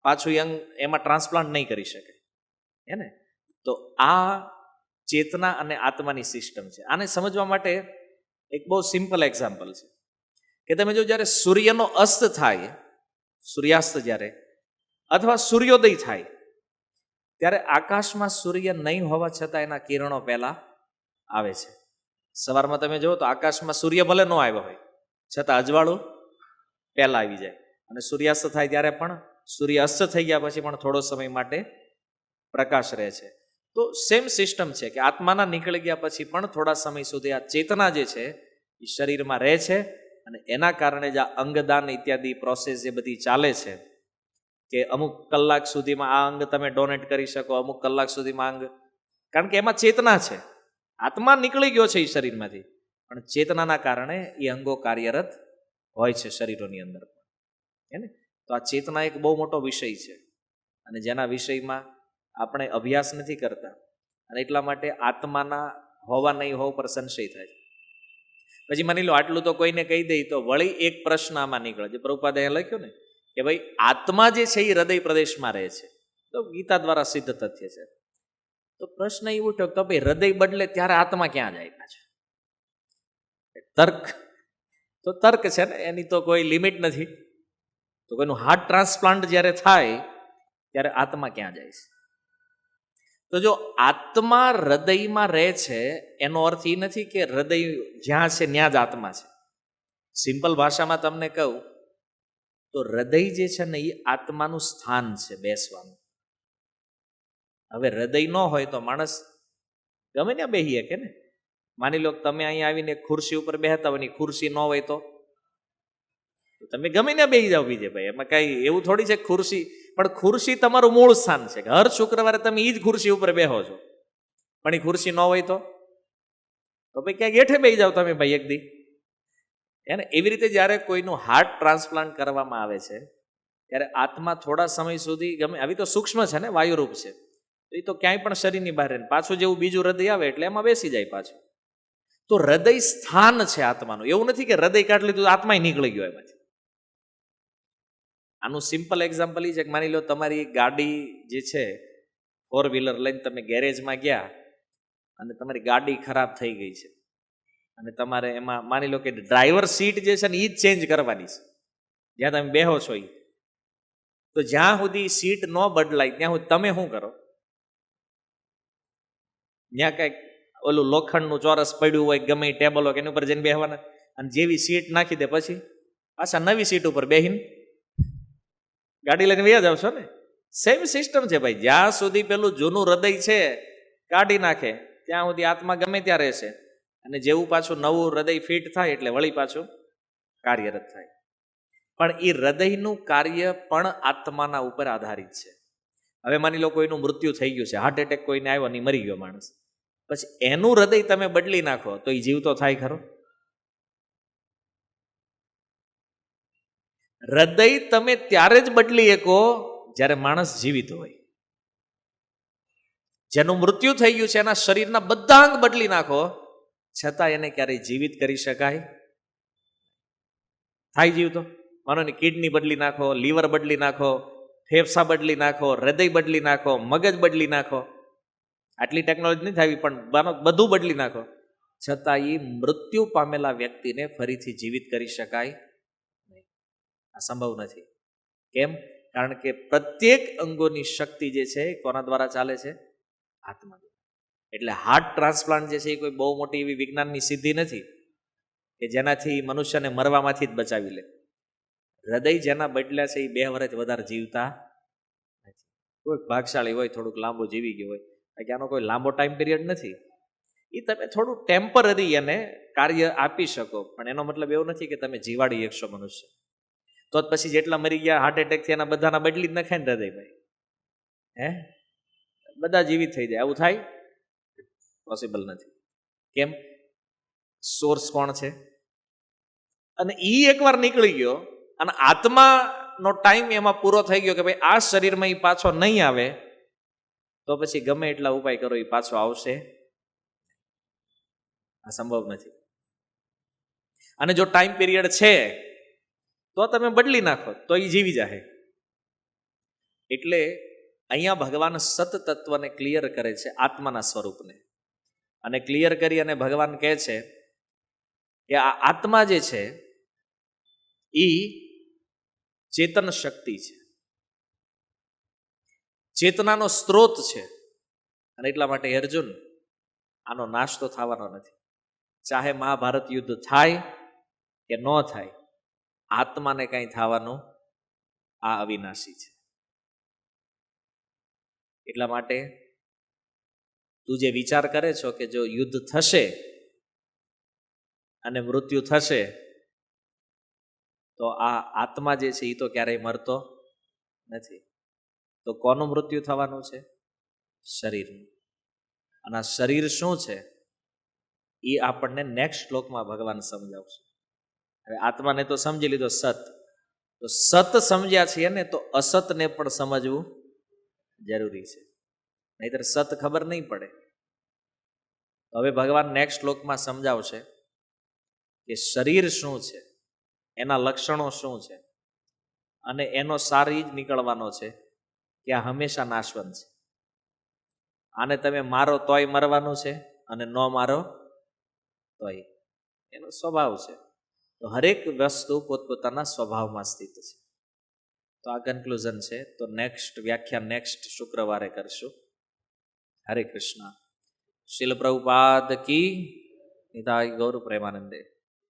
[SPEAKER 1] પાછું અંગ એમાં ટ્રાન્સપ્લાન્ટ નહીં કરી શકે, હે ને? તો આ ચેતના અને આત્માની સિસ્ટમ છે. આને સમજવા માટે એક બહુ સિમ્પલ એક્ઝામ્પલ છે કે તમે જો જ્યારે સૂર્યનો અસ્ત થાય, સૂર્યાસ્ત જ્યારે અથવા સૂર્યોદય થાય ત્યારે આકાશમાં સૂર્ય નહીં હોવા છતાં એના કિરણો પહેલા આવે છે. સવારમાં તમે જુઓ તો આકાશમાં સૂર્ય ભલે ન આવ્યો હોય છતાં અજવાળું પહેલા આવી જાય. અને સૂર્યાસ્ત થાય ત્યારે પણ, સૂર્ય અસ્ત થઈ ગયા પછી પણ થોડો સમય માટે પ્રકાશ રહે છે. તો સેમ સિસ્ટમ છે કે આત્માના નીકળી ગયા પછી પણ થોડા સમય સુધી આ ચેતના જે છે એ શરીરમાં રહે છે, અને એના કારણે જ આ અંગદાન ઇત્યાદિ પ્રોસેસ જે બધી ચાલે છે કે અમુક કલાક સુધીમાં આ અંગ તમે ડોનેટ કરી શકો, અમુક કલાક સુધીમાં અંગ, કારણ કે એમાં ચેતના છે. આત્મા નીકળી ગયો છે એ શરીરમાંથી, પણ ચેતનાના કારણે એ અંગો કાર્યરત હોય છે શરીરોની અંદર. હે ને? તો આ ચેતના એક બહુ મોટો વિષય છે, અને જેના વિષયમાં આપણે અભ્યાસ નથી કરતા, અને એટલા માટે આત્માના હોવા નહીં હોવા પર સંશય થાય. પછી માની લો આટલું તો કોઈને કહી દઈ તો વળી એક પ્રશ્ન આમાં નીકળે, જે પ્રભુપાદે અહીંયા લખ્યું ને કે ભાઈ આત્મા જે છે એ હૃદય પ્રદેશમાં રહે છે, તો ગીતા દ્વારા સિદ્ધ તથ્ય છે. તો પ્રશ્ન એ ઉઠ્યો કે ભાઈ હૃદય બદલે ત્યારે આત્મા ક્યાં જાય પાછો? તર્ક તો તર્ક છે ને, એની તો કોઈ લિમિટ નથી. તો કોઈનું હાર્ટ ટ્રાન્સપ્લાન્ટ જ્યારે થાય ત્યારે આત્મા ક્યાં જાય છે? તો જો આત્મા હૃદયમાં રહે છે એનો અર્થ એ નથી કે હૃદય જ્યાં છે ત્યાં જ આત્મા છે. સિમ્પલ ભાષામાં તમને કહું તો હૃદય જે છે ને એ આત્માનું સ્થાન છે બેસવાનું. હવે હૃદય ન હોય તો માણસ ગમે ત્યાં બેહીએ કે ને. માની લો તમે અહીંયા આવીને ખુરશી ઉપર બેહતા હોય, ખુરશી ન હોય તો તમે ગમે ત્યાં બેસી જાઓ બીજે ભાઈ, એમાં કઈ એવું થોડી છે ખુરશી, પણ ખુરશી તમારું મૂળ સ્થાન છે. હર શુક્રવારે તમે એ જ ખુરશી ઉપર બેહો છો, પણ એ ખુરશી ન હોય તો ભાઈ ક્યાંક હેઠે બેસી જાઓ તમે ભાઈ એક દી. એને એવી રીતે જ્યારે કોઈનું હાર્ટ ટ્રાન્સપ્લાન્ટ કરવામાં આવે છે ત્યારે આત્મા થોડા સમય સુધી ગમે, આવી તો સૂક્ષ્મ છે ને, વાયુરૂપ છે, તો એ તો ક્યાંય પણ શરીરની બહાર પાછું જેવું બીજું હૃદય આવે એટલે એમાં બેસી જાય પાછું. તો હૃદય સ્થાન છે આત્માનું. એવું નથી કે હૃદય કાઢી લીધું આત્મા નીકળી ગયો એમાંથી. આનું સિમ્પલ એક્ઝામ્પલ એ છે કે માની લો તમારી ગાડી જે છે 4-વ્હીલર લઈને તમે ગેરેજમાં ગયા અને તમારી ગાડી ખરાબ થઈ ગઈ છે, અને તમારે એમાં માની લો કે ડ્રાઈવર સીટ જે છે ને એ જ ચેન્જ કરવાની છે જ્યાં તમે બેહો છો એ. તો જ્યાં સુધી સીટ ન બદલાય ત્યાં સુધી તમે શું કરો? ત્યાં કંઈક ઓલું લોખંડનું ચોરસ પડ્યું હોય ગમે ટેબલ હોય એની ઉપર જઈને બેહવાના, અને જેવી સીટ નાખી દે પછી પાછા નવી સીટ ઉપર બેહીને ગાડી લઈને વયા જાવ છો ને. સેમ સિસ્ટમ છે ભાઈ. જ્યાં સુધી પેલું જૂનું હૃદય છે કાઢી નાખે ત્યાં સુધી આત્મા ગમે ત્યાં રહેશે, અને જેવું પાછું નવું હૃદય ફિટ થાય એટલે વળી પાછું કાર્યરત થાય. પણ એ હૃદયનું કાર્ય પણ આત્માના ઉપર આધારિત છે. હવે માની લો કોઈનું મૃત્યુ થઈ ગયું છે, હાર્ટ એટેક કોઈને આવ્યો ને મરી ગયો માણસ, પછી એનું હૃદય તમે બદલી નાખો તો એ જીવતો થાય ખરો? હૃદય તમે ત્યારે જ બદલી શકો જ્યારે માણસ જીવિત હોય. જેનું મૃત્યુ થઈ ગયું છે એના શરીરના બધા અંગ બદલી નાખો છતાં એને ક્યારેય જીવિત કરી શકાય થાય જીવતો? માનો ને કિડની બદલી નાખો, લીવર બદલી નાખો, ફેફસા બદલી નાખો, હૃદય બદલી નાખો, મગજ બદલી નાખો, આટલી ટેકનોલોજી નથી આવી, પણ બધું બદલી નાખો છતાં એ મૃત્યુ પામેલા વ્યક્તિને ફરીથી જીવિત કરી શકાય નહીં. આ સંભવ નથી. કેમ? કારણ કે પ્રત્યેક અંગોની શક્તિ જે છે એ કોના દ્વારા ચાલે છે? આત્મા. એટલે હાર્ટ ટ્રાન્સપ્લાન્ટ જે છે એ કોઈ બહુ મોટી એવી વિજ્ઞાનની સિદ્ધિ નથી કે જેનાથી મનુષ્યને મરવામાંથી જ બચાવી લે. હૃદય જેના બદલ્યા છે એ 2 વર્ષ વધારે જીવતા નથી. કોઈ ભાગશાળી હોય, થોડુંક લાંબુ જીવી ગયું હોય, કે આનો કોઈ લાંબો ટાઈમ પિરિયડ નથી. એ તમે થોડું ટેમ્પરરી એને કાર્ય આપી શકો, પણ એનો મતલબ એવો નથી કે તમે જીવાડી શકશો મનુષ્ય. તો જ પછી જેટલા મરી ગયા હાર્ટ એટેકથી એના બધાના બદલી જ નખાય ને હૃદયભાઈ. હે બધા જીવિત થઈ જાય, આવું થાય? પોસિબલ નથી. કેમ? સોર્સ કોણ છે? અને એ એકવાર નીકળી ગયો અને આત્માનો ટાઈમ એમાં પૂરો થઈ ગયો કે ભાઈ આ શરીરમાં એ પાછો નહીં આવે, તો પછી ગમે એટલા ઉપાય કરો એ પાછો આવશે? આ સંભવ નથી. અને જો ટાઈમ પીરિયડ છે તો તમે બદલી નાખો તો એ જીવી જાય. એટલે અહીંયા ભગવાન સત તત્વને ક્લિયર કરે છે, આત્માના સ્વરૂપને, અને ક્લિયર કરી અને ભગવાન કહે છે કે આ આત્મા જે છે એ ચેતન શક્તિ છે, ચેતનાનો સ્ત્રોત છે, અને એટલા માટે અર્જુન આનો નાશ તો થવાનો નથી. ચાહે મહાભારત યુદ્ધ થાય કે ન થાય, આત્માને કંઈ થવાનું આ અવિનાશી છે. એટલા માટે તું જે વિચાર કરે છો કે જો યુદ્ધ થશે અને મૃત્યુ થશે તો આ આત્મા જે છે એ તો ક્યારેય મરતો નથી. તો કોનું મૃત્યુ થવાનું છે? શરીરનું. અને આ શરીર શું છે એ આપણને નેક્સ્ટ શ્લોકમાં ભગવાન સમજાવશે. હવે આત્માને તો સમજી લીધો સત, તો સત સમજ્યા છીએ ને તો અસતને પણ સમજવું જરૂરી છે, નહીતર સત ખબર નહીં પડે. હવે ભગવાન નેક્સ્ટ શ્લોકમાં સમજાવશે કે શરીર શું છે, એના લક્ષણો શું છે, અને એનો સાર જ નીકળવાનો છે કે આ હંમેશા નાશવંત છે. આને તમે મારો તોય મરવાનું છે અને ન મારો તોય, એનો સ્વભાવ છે. તો હરેક વસ્તુ પોતપોતાના સ્વભાવમાં સ્થિત છે. તો આ કન્ક્લુઝન છે. તો નેક્સ્ટ વ્યાખ્યાન નેક્સ્ટ શુક્રવારે કરશું. હરે કૃષ્ણ. શીલ પ્રભુપાદ કી નિતાઈ ગૌર પ્રેમાનંદે.